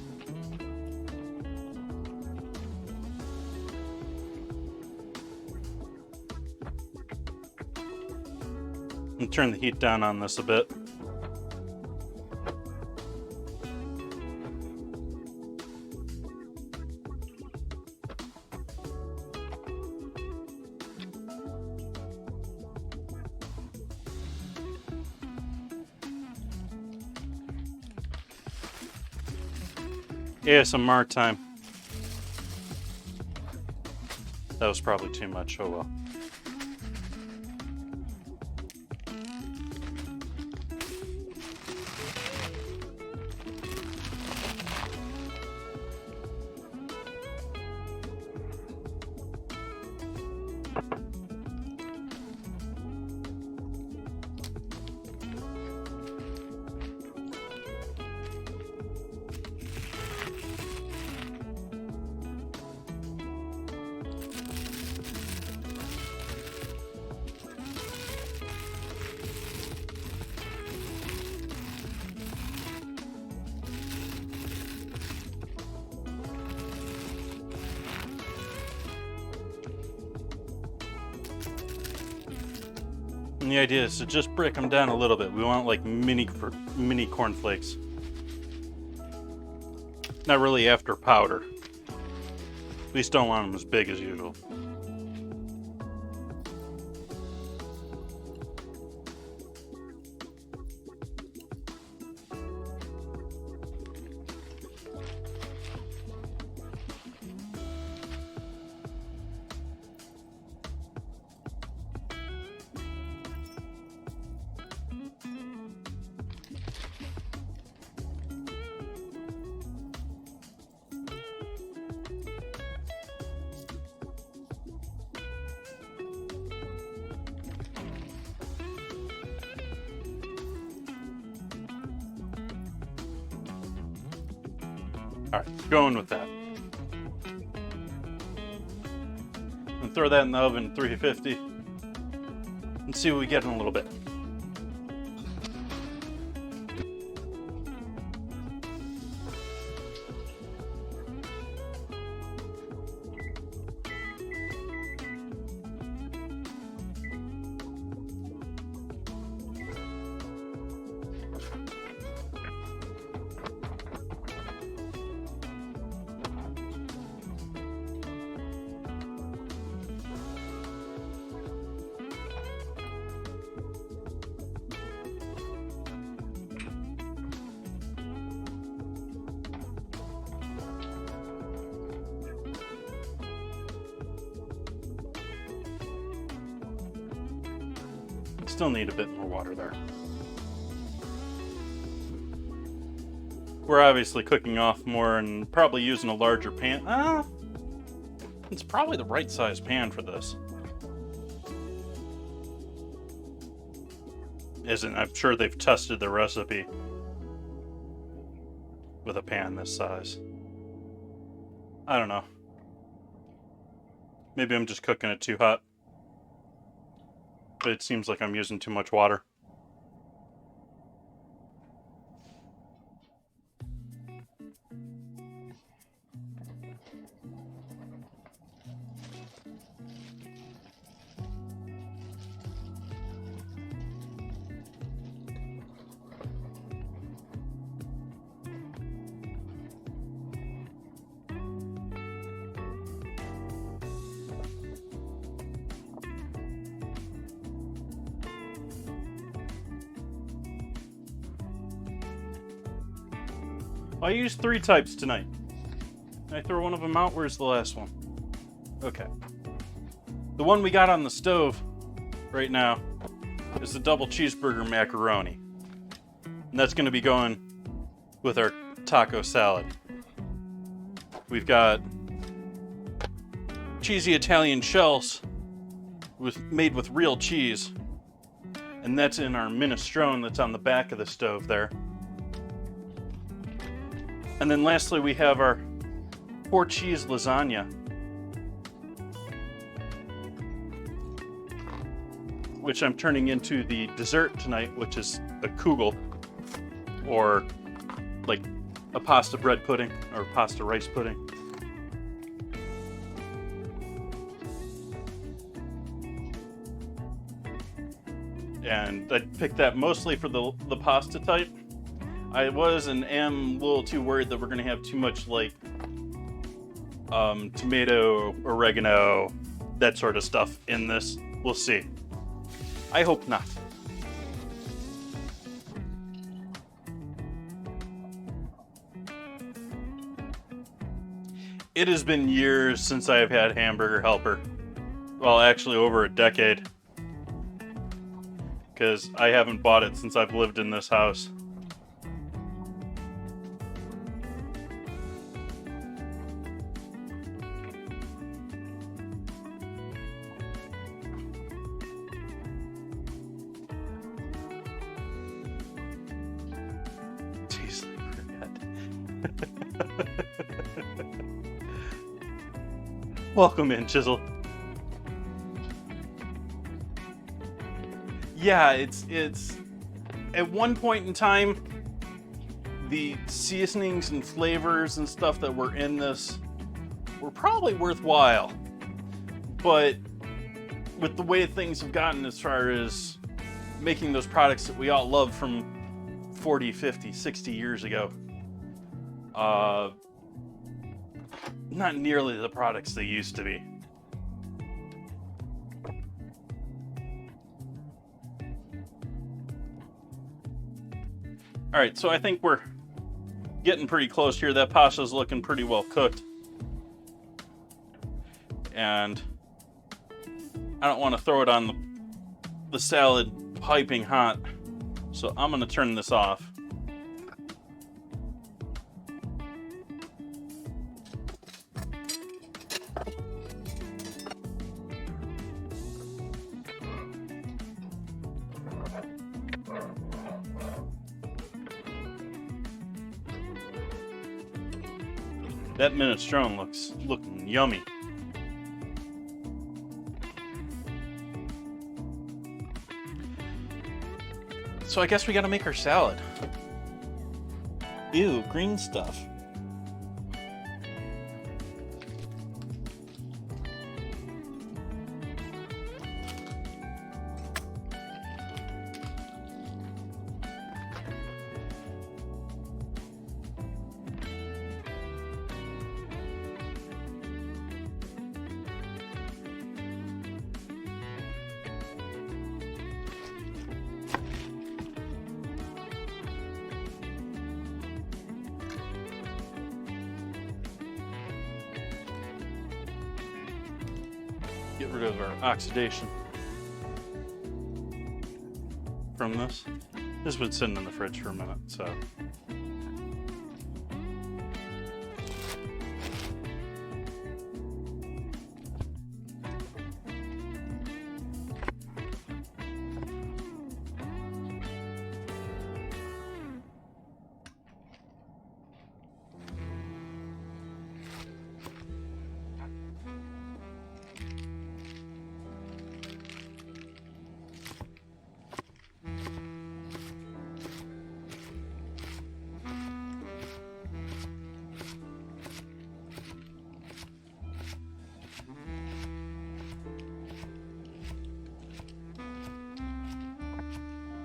And turn the heat down on this a bit. ASMR time. That was probably too much. Oh well. And the idea is to just break them down a little bit. We want like mini cornflakes. Not really after powder. At least don't want them as big as usual. Alright, going with that. And throw that in the oven, 350. And see what we get in a little bit. Still need a bit more water there. We're obviously cooking off more and probably using a larger pan. It's probably the right size pan for this. I'm sure they've tested the recipe with a pan this size. I don't know. Maybe I'm just cooking it too hot. But it seems like I'm using too much water. I used 3 types tonight. Can I throw one of them out? Where's the last one? Okay. The one we got on the stove right now is the double cheeseburger macaroni. And that's going to be going with our taco salad. We've got cheesy Italian shells made with real cheese. And that's in our minestrone that's on the back of the stove there. And then lastly, we have our 4-cheese lasagna, which I'm turning into the dessert tonight, which is a kugel. or like a pasta bread pudding or pasta rice pudding. And I picked that mostly for the pasta type. I was and am a little too worried that we're going to have too much like tomato, oregano, that sort of stuff in this. We'll see. I hope not. It has been years since I have had Hamburger Helper. Well, actually over a decade. Because I haven't bought it since I've lived in this house. Jeez, I forget. Welcome in, Chisel. Yeah, it's at one point in time, the seasonings and flavors and stuff that were in this were probably worthwhile. But with the way things have gotten as far as making those products that we all love from 40, 50, 60 years ago, not nearly the products they used to be. All right, so I think we're getting pretty close here. That pasta's looking pretty well cooked. And I don't want to throw it on the salad piping hot, so I'm going to turn this off. That minestrone looking yummy. So I guess we gotta make our salad. Ew, green stuff. Get rid of our oxidation from this. This has been sitting in the fridge for a minute, so.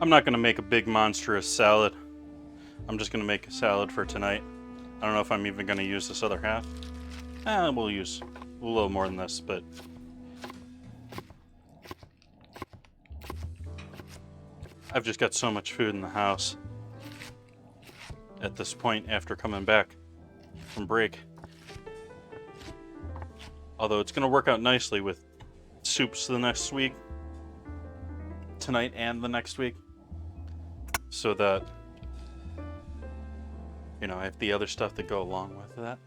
I'm not going to make a big monstrous salad. I'm just going to make a salad for tonight. I don't know if I'm even going to use this other half. We'll use a little more than this, but I've just got so much food in the house at this point after coming back from break. Although it's going to work out nicely with soups the next week, tonight and the next week, so that, you know, I have the other stuff that go along with that.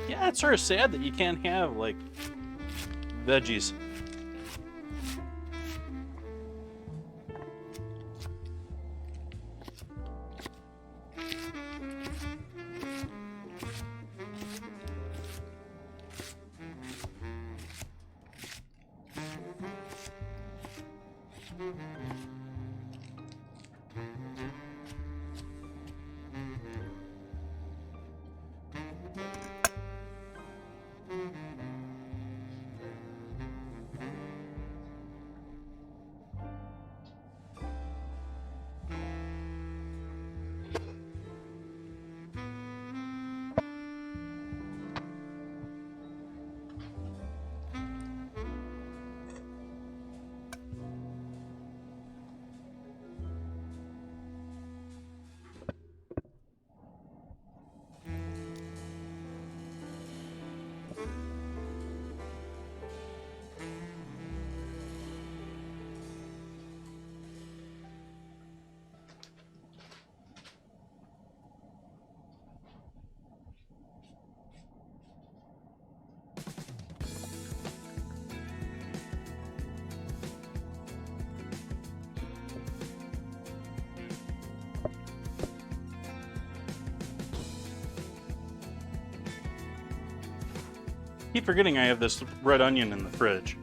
Yeah, it's sort of sad that you can't have, like, veggies. Keep forgetting I have this red onion in the fridge.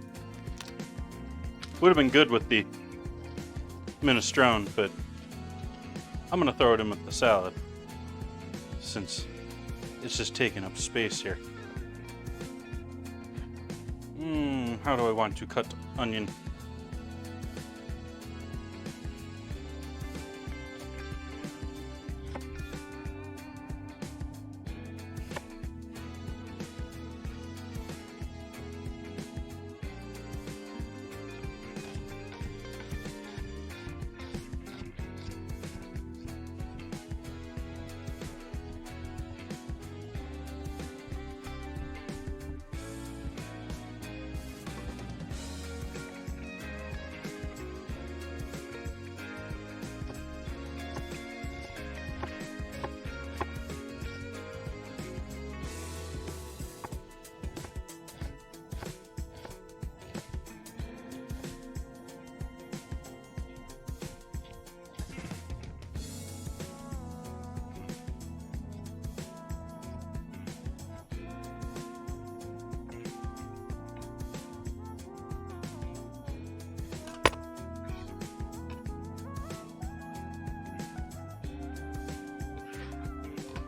Would have been good with the minestrone, but I'm gonna throw it in with the salad since it's just taking up space here. How do I want to cut onion?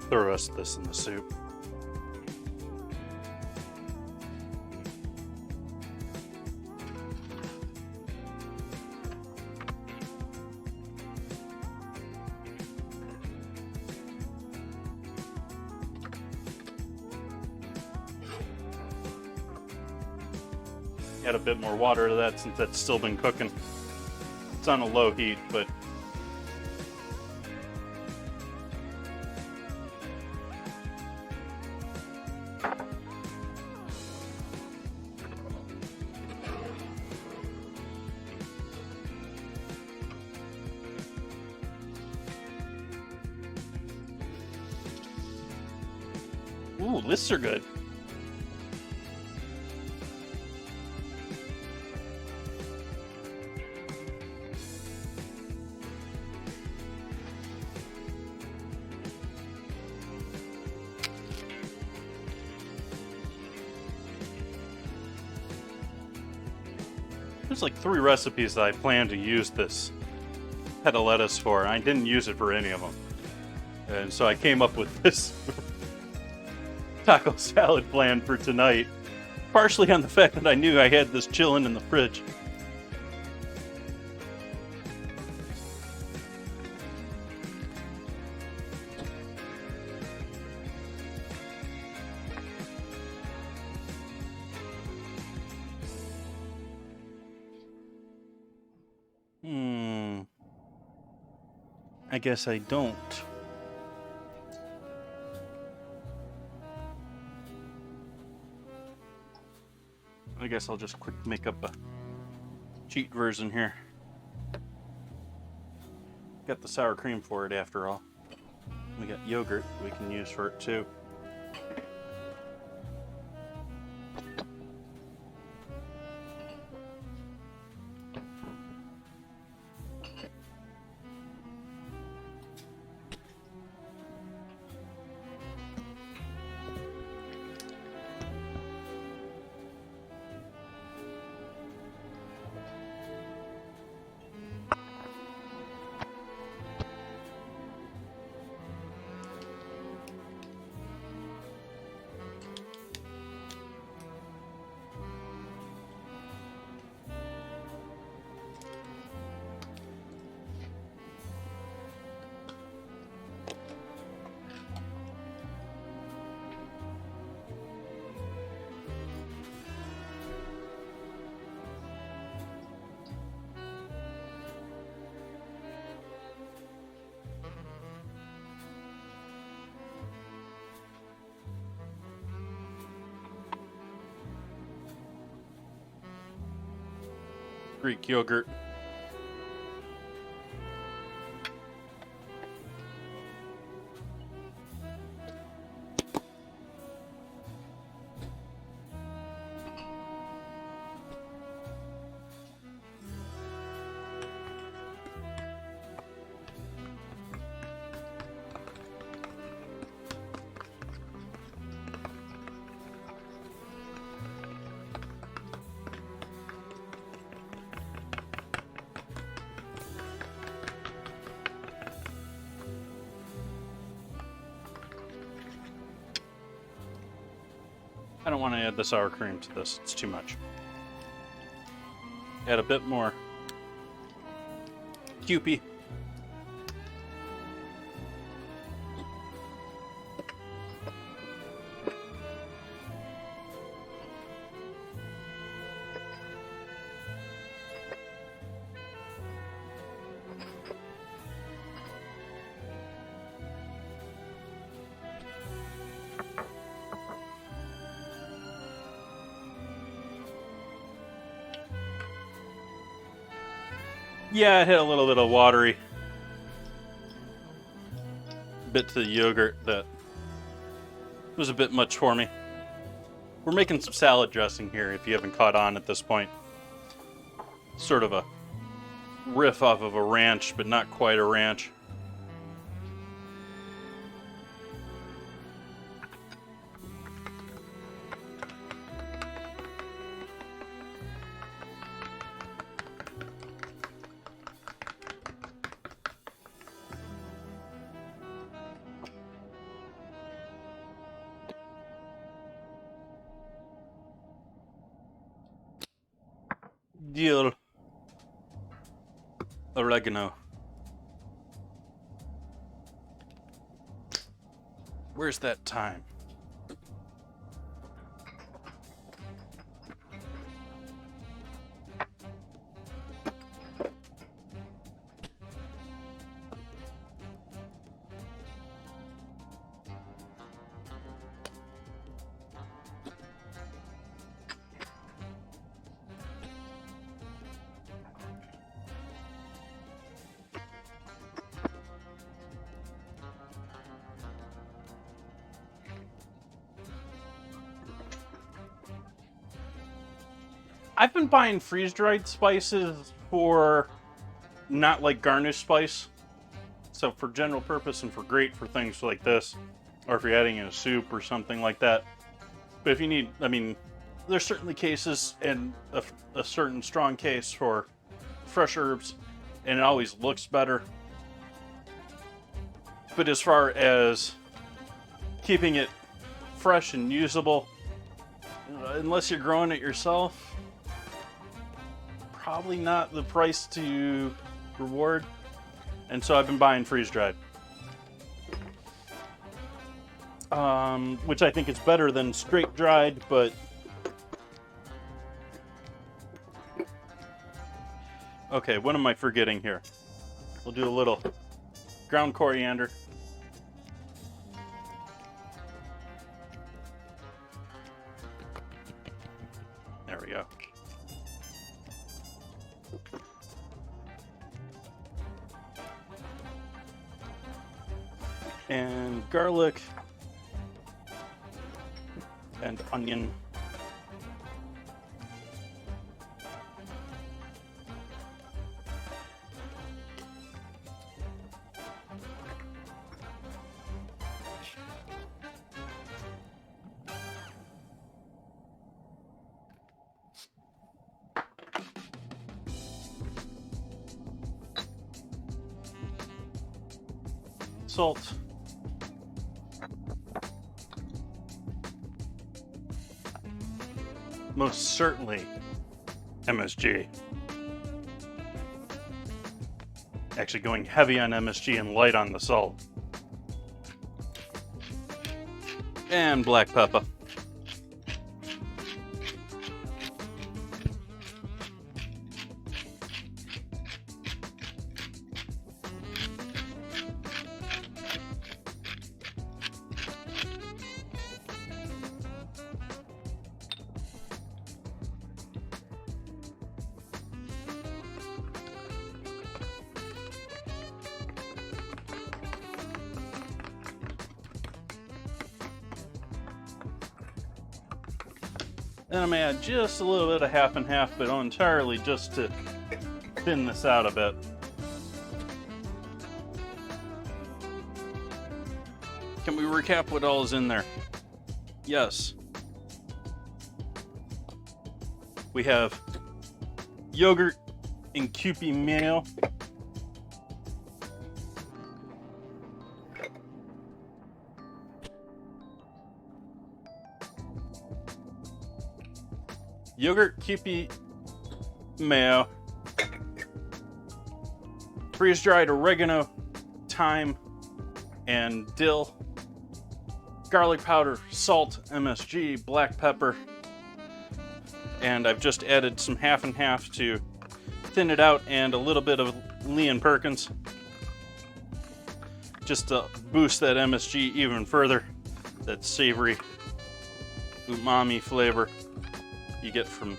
The rest of this in the soup. Add a bit more water to that since that's still been cooking. It's on a low heat, but ooh, lists are good. There's like 3 recipes that I plan to use this head of lettuce for. I didn't use it for any of them. And so I came up with this taco salad plan for tonight, partially on the fact that I knew I had this chilling in the fridge. I guess I don't. I guess I'll just quick make up a cheat version here. Got the sour cream for it after all. We got yogurt we can use for it too. Greek yogurt. I don't want to add the sour cream to this, it's too much. Add a bit more Kewpie. Yeah, it had a little bit of watery bit to the yogurt that was a bit much for me. We're making some salad dressing here, if you haven't caught on at this point. Sort of a riff off of a ranch, but not quite a ranch. Deal oregano. Where's that thyme? I've been buying freeze-dried spices for not like garnish spice. So for general purpose and for great for things like this, or if you're adding in a soup or something like that. But if you need, I mean, there's certainly cases and a certain strong case for fresh herbs, and it always looks better. But as far as keeping it fresh and usable, unless you're growing it yourself, probably not the price to reward. And so I've been buying freeze-dried. Which I think is better than straight dried, but okay, what am I forgetting here? We'll do a little ground coriander. There we go. and garlic and onion. Salt. Most certainly MSG. Actually going heavy on MSG and light on the salt. And black pepper. Then I'm gonna add just a little bit of half and half, but entirely just to thin this out a bit. Can we recap what all is in there? Yes. We have yogurt and Kewpie mayo. Yogurt, Kewpie mayo, freeze-dried oregano, thyme, and dill, garlic powder, salt, MSG, black pepper, and I've just added some half and half to thin it out, and a little bit of Lee & Perkins, just to boost that MSG even further, that savory umami flavor you get from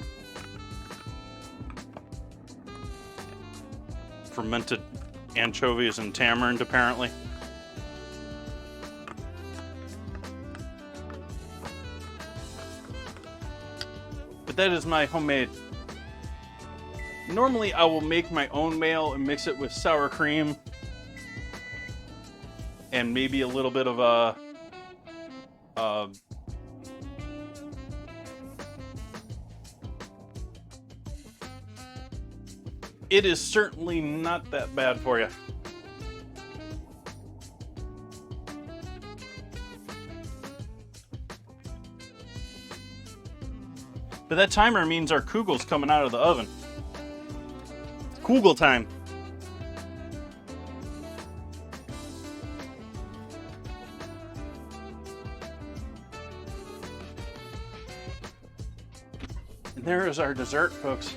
fermented anchovies and tamarind, apparently. But that is my homemade. Normally I will make my own mayo and mix it with sour cream and maybe a little bit of a it is certainly not that bad for you. But that timer means our kugel's coming out of the oven. Kugel time. And there is our dessert, folks.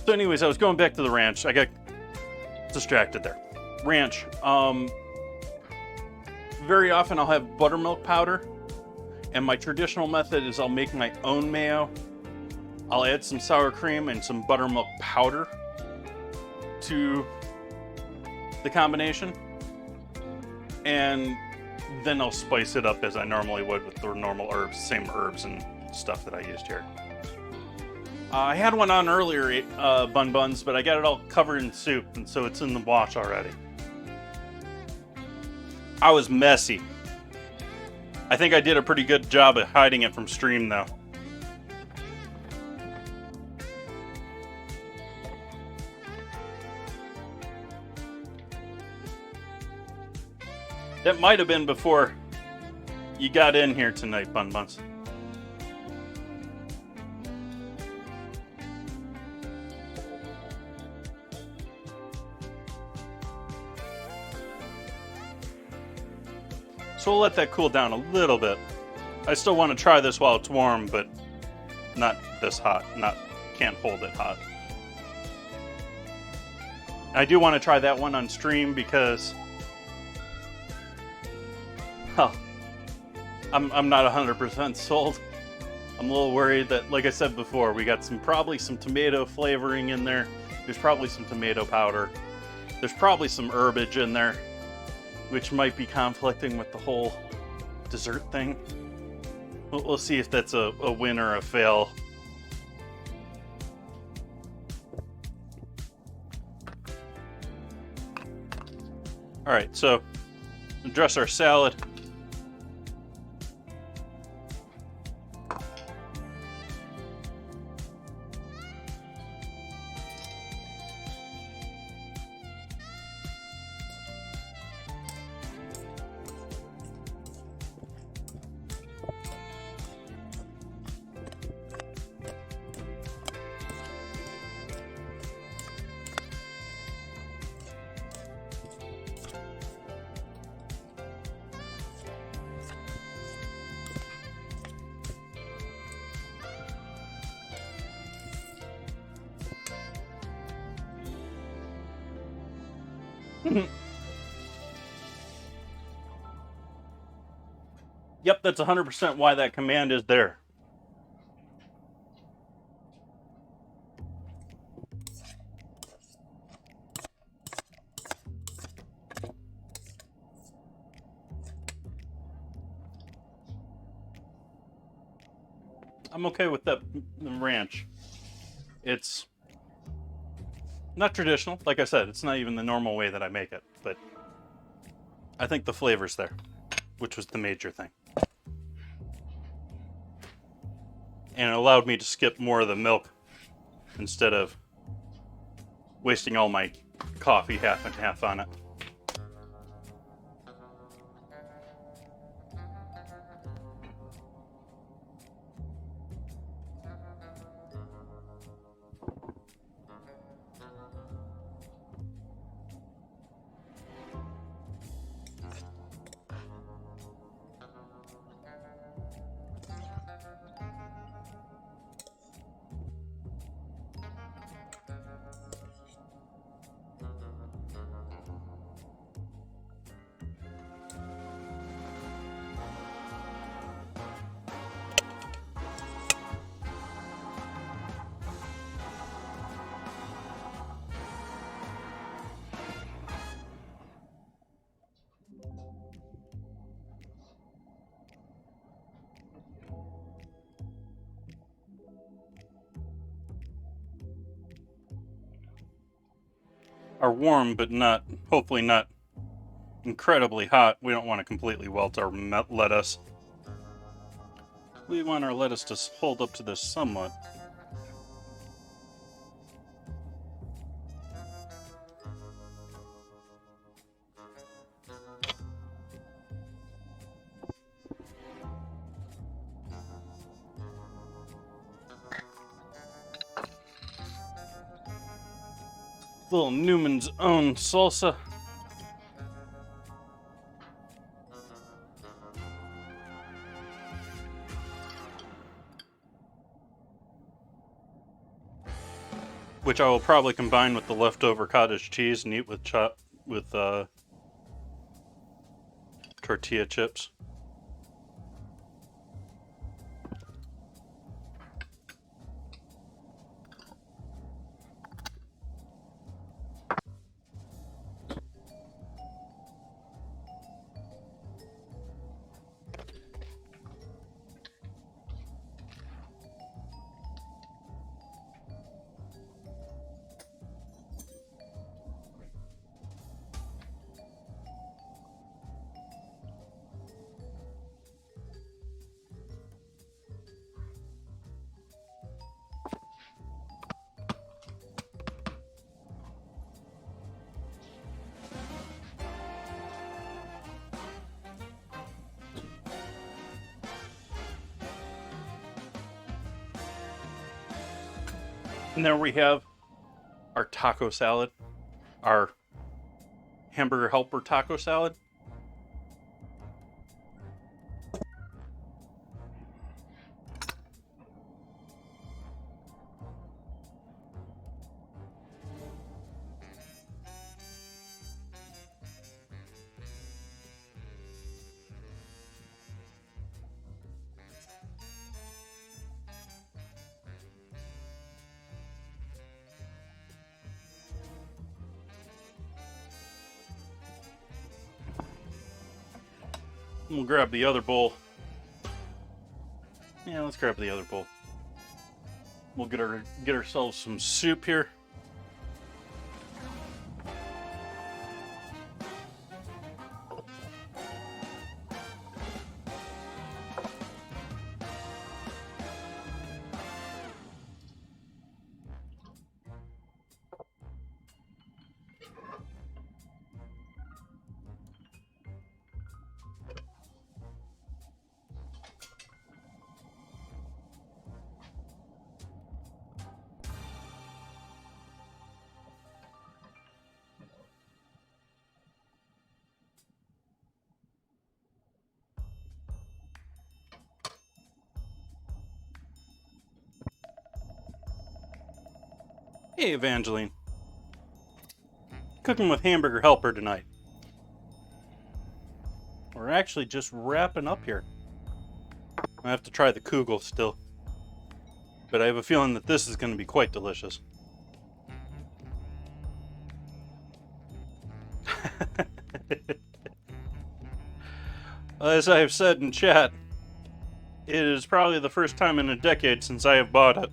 So anyways, I was going back to the ranch. I got distracted there. Ranch. Very often I'll have buttermilk powder. And my traditional method is I'll make my own mayo. I'll add some sour cream and some buttermilk powder to the combination. And then I'll spice it up as I normally would with the normal herbs, same herbs and stuff that I used here. I had one on earlier, Bun Buns, but I got it all covered in soup, and so it's in the wash already. I was messy. I think I did a pretty good job at hiding it from stream, though. That might have been before you got in here tonight, Bun Buns. So we'll let that cool down a little bit. I still want to try this while it's warm, but not this hot. Can't hold it hot. I do want to try that one on stream because, I'm not 100% sold. I'm a little worried that, like I said before, we got probably some tomato flavoring in there. There's probably some tomato powder. There's probably some herbage in there, which might be conflicting with the whole dessert thing. We'll see if that's a win or a fail. All right, so dress our salad. Yep, that's 100% why that command is there. I'm okay with that ranch. It's not traditional. Like I said, it's not even the normal way that I make it, but I think the flavor's there, which was the major thing. And it allowed me to skip more of the milk instead of wasting all my coffee half and half on it. Are warm, but not, hopefully not incredibly hot. We don't want to completely wilt our lettuce. We want our lettuce to hold up to this somewhat. Little Newman's Own salsa. Which I will probably combine with the leftover cottage cheese and eat with tortilla chips. And there we have our taco salad, our hamburger helper taco salad. We'll grab the other bowl. Yeah, let's grab the other bowl. We'll get ourselves some soup here. Hey, Evangeline. Cooking with Hamburger Helper tonight. We're actually just wrapping up here. I have to try the kugel still. But I have a feeling that this is going to be quite delicious. As I have said in chat, it is probably the first time in a decade since I have bought it.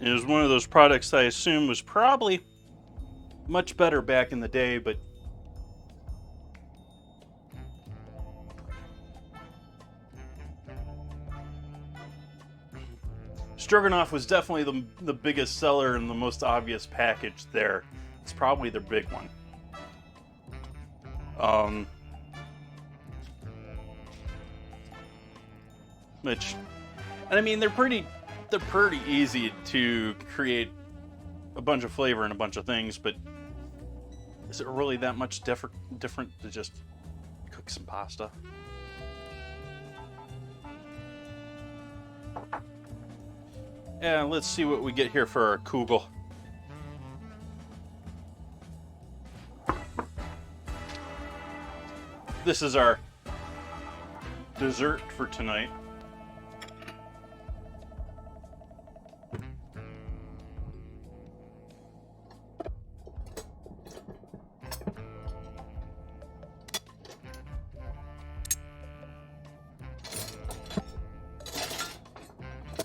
It is one of those products I assume was probably much better back in the day, but Stroganoff was definitely the biggest seller and the most obvious package there. It's probably their big one. And I mean, they're pretty easy to create a bunch of flavor and a bunch of things, but is it really that much different to just cook some pasta? And let's see what we get here for our kugel. This is our dessert for tonight.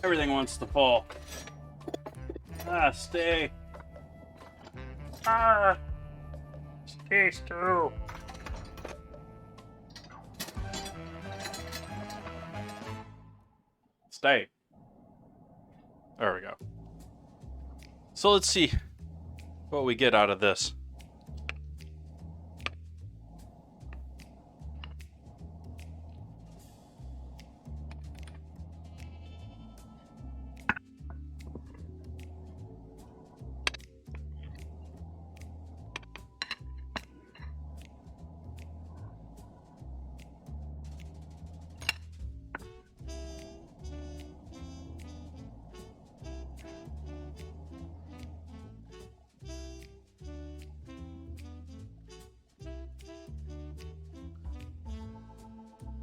Everything wants to fall. Stay. Stay still. Stay. There we go. So let's see what we get out of this.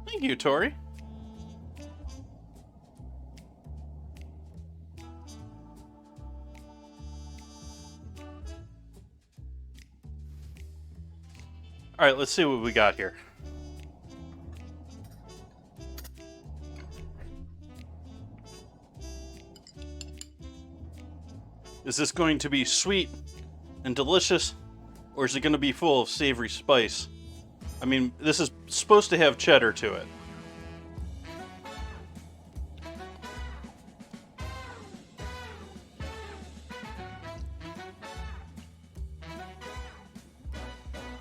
Thank you, Tori. All right, let's see what we got here. Is this going to be sweet and delicious, or is it going to be full of savory spice? I mean, this is supposed to have cheddar to it.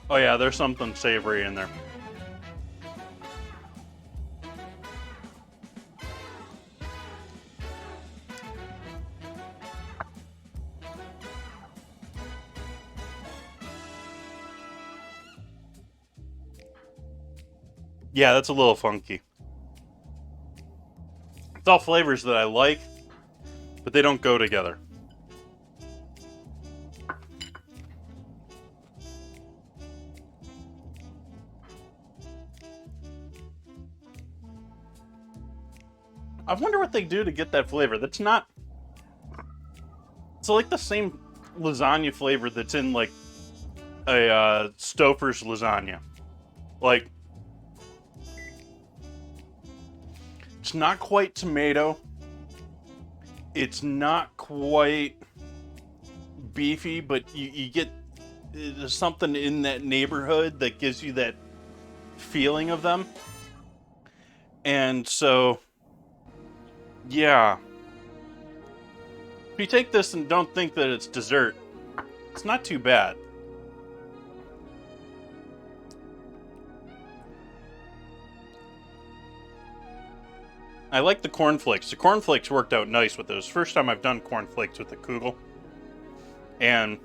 Oh yeah, there's something savory in there. Yeah, that's a little funky. It's all flavors that I like, but they don't go together. I wonder what they do to get that flavor. That's not... It's like the same lasagna flavor that's in, like, a Stouffer's lasagna. Like, it's not quite tomato. It's not quite beefy, but you get there's something in that neighborhood that gives you that feeling of them. And so, yeah. If you take this and don't think that it's dessert, it's not too bad. I like the cornflakes. The cornflakes worked out nice with those. First time I've done cornflakes with the kugel. And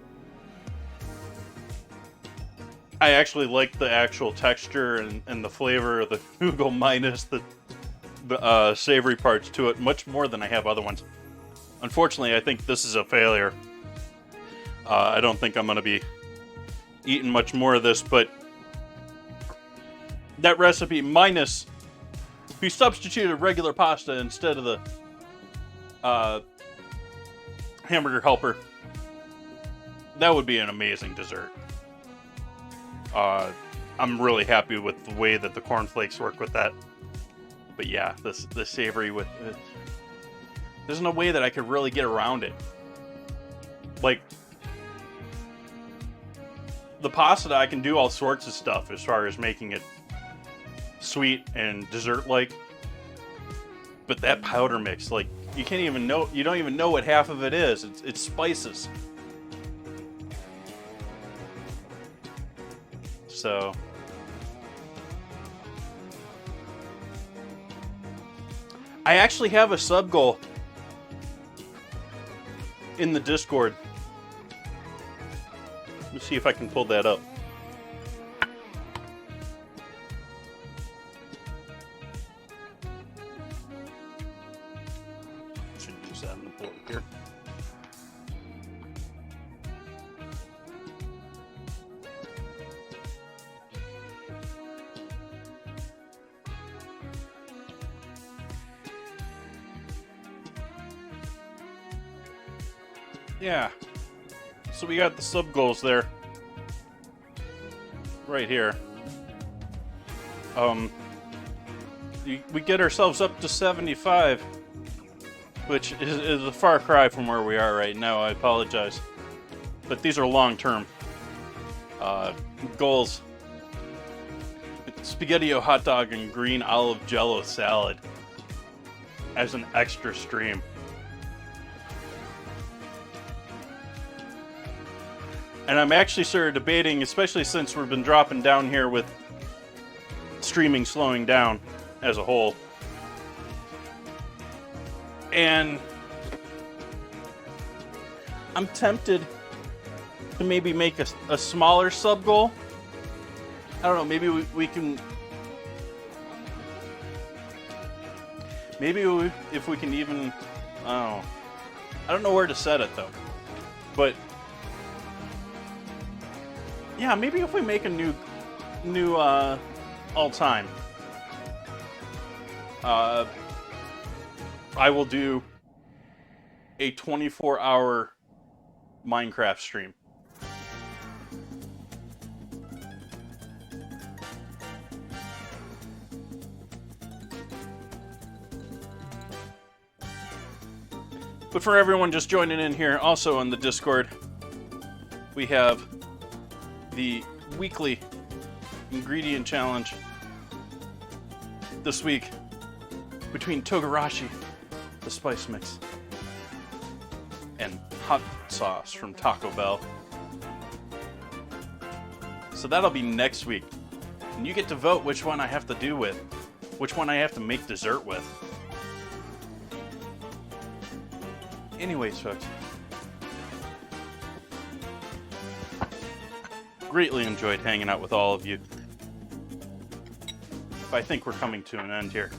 I actually like the actual texture and the flavor of the kugel minus the savory parts to it much more than I have other ones. Unfortunately, I think this is a failure. I don't think I'm going to be eating much more of this, but that recipe minus... If you substituted regular pasta instead of the hamburger helper, that would be an amazing dessert. I'm really happy with the way that the cornflakes work with that. But yeah, the savory with it. There's no way that I could really get around it. Like, the pasta, I can do all sorts of stuff as far as making it sweet and dessert-like. But that powder mix, like, you don't even know what half of it is. It's spices. So I actually have a sub goal in the Discord. Let's see if I can pull that up. Should use that in the board here. Yeah. So we got the sub goals there. Right here. We get ourselves up to 75, which is a far cry from where we are right now. I apologize. But these are long-term goals. Spaghetti-o hot dog and green olive jello salad as an extra stream. And I'm actually sort of debating, especially since we've been dropping down here with streaming slowing down as a whole. And I'm tempted to maybe make a smaller sub goal. I don't know, maybe we can... Maybe if we can even... I don't know where to set it, though. But... yeah, maybe if we make a new all-time, I will do a 24-hour Minecraft stream. But for everyone just joining in here, also on the Discord, we have the weekly ingredient challenge this week between Togarashi, the spice mix, and hot sauce from Taco Bell. So that'll be next week. And you get to vote which one I have to do with, which one I have to make dessert with. Anyways, folks. Greatly enjoyed hanging out with all of you. if I think we're coming to an end here.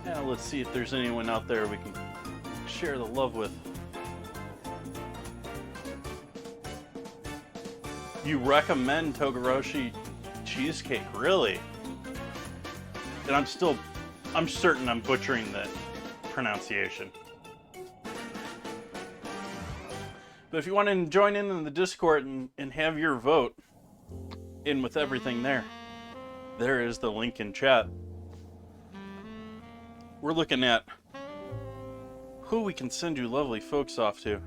Now let's see if there's anyone out there we can share the love with. You recommend Togoroshi cheesecake, really? And I'm certain I'm butchering the pronunciation. But if you want to join in the Discord and have your vote in with everything there is the link in chat. We're looking at who we can send you lovely folks off to.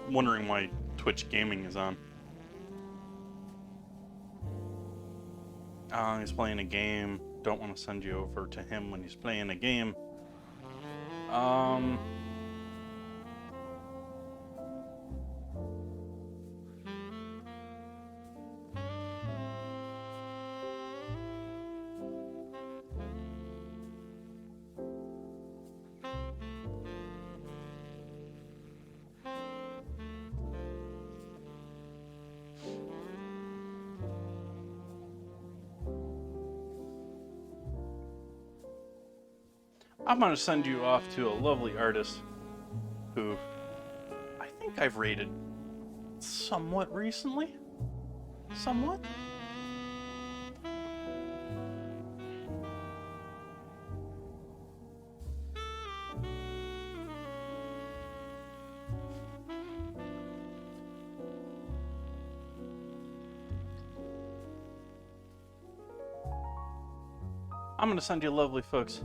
Wondering why Twitch Gaming is on. He's playing a game. Don't want to send you over to him when he's playing a game. I'm going to send you off to a lovely artist who I think I've rated somewhat recently. Somewhat? I'm going to send you lovely folks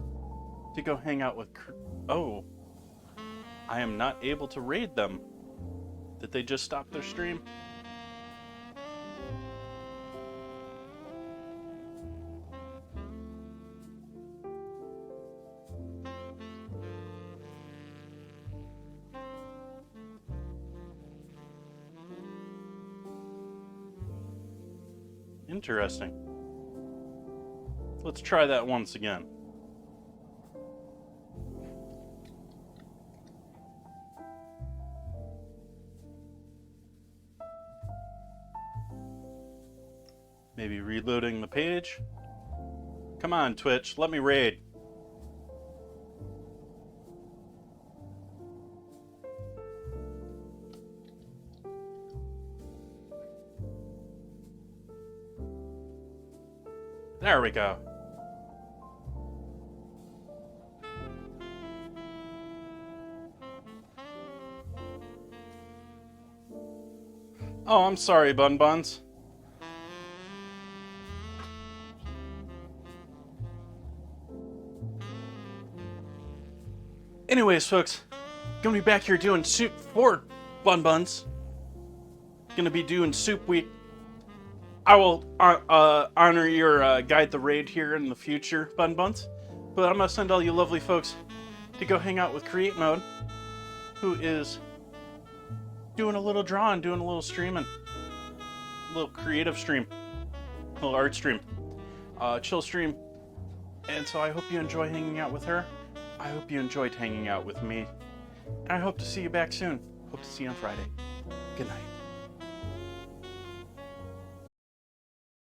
to go hang out with... Oh, I am not able to raid them. Did they just stop their stream? Interesting. Let's try that once again. Maybe reloading the page. Come on, Twitch, let me raid. There we go. Oh, I'm sorry, Bun Buns. Anyways, folks, gonna be back here doing soup for Bun Buns. Gonna be doing soup week. I will honor your guide the raid here in the future, Bun Buns. But I'm gonna send all you lovely folks to go hang out with Create Mode, who is doing a little drawing, doing a little streaming, a little creative stream, a little art stream, chill stream. And so I hope you enjoy hanging out with her. I hope you enjoyed hanging out with me. And I hope to see you back soon. Hope to see you on Friday. Good night.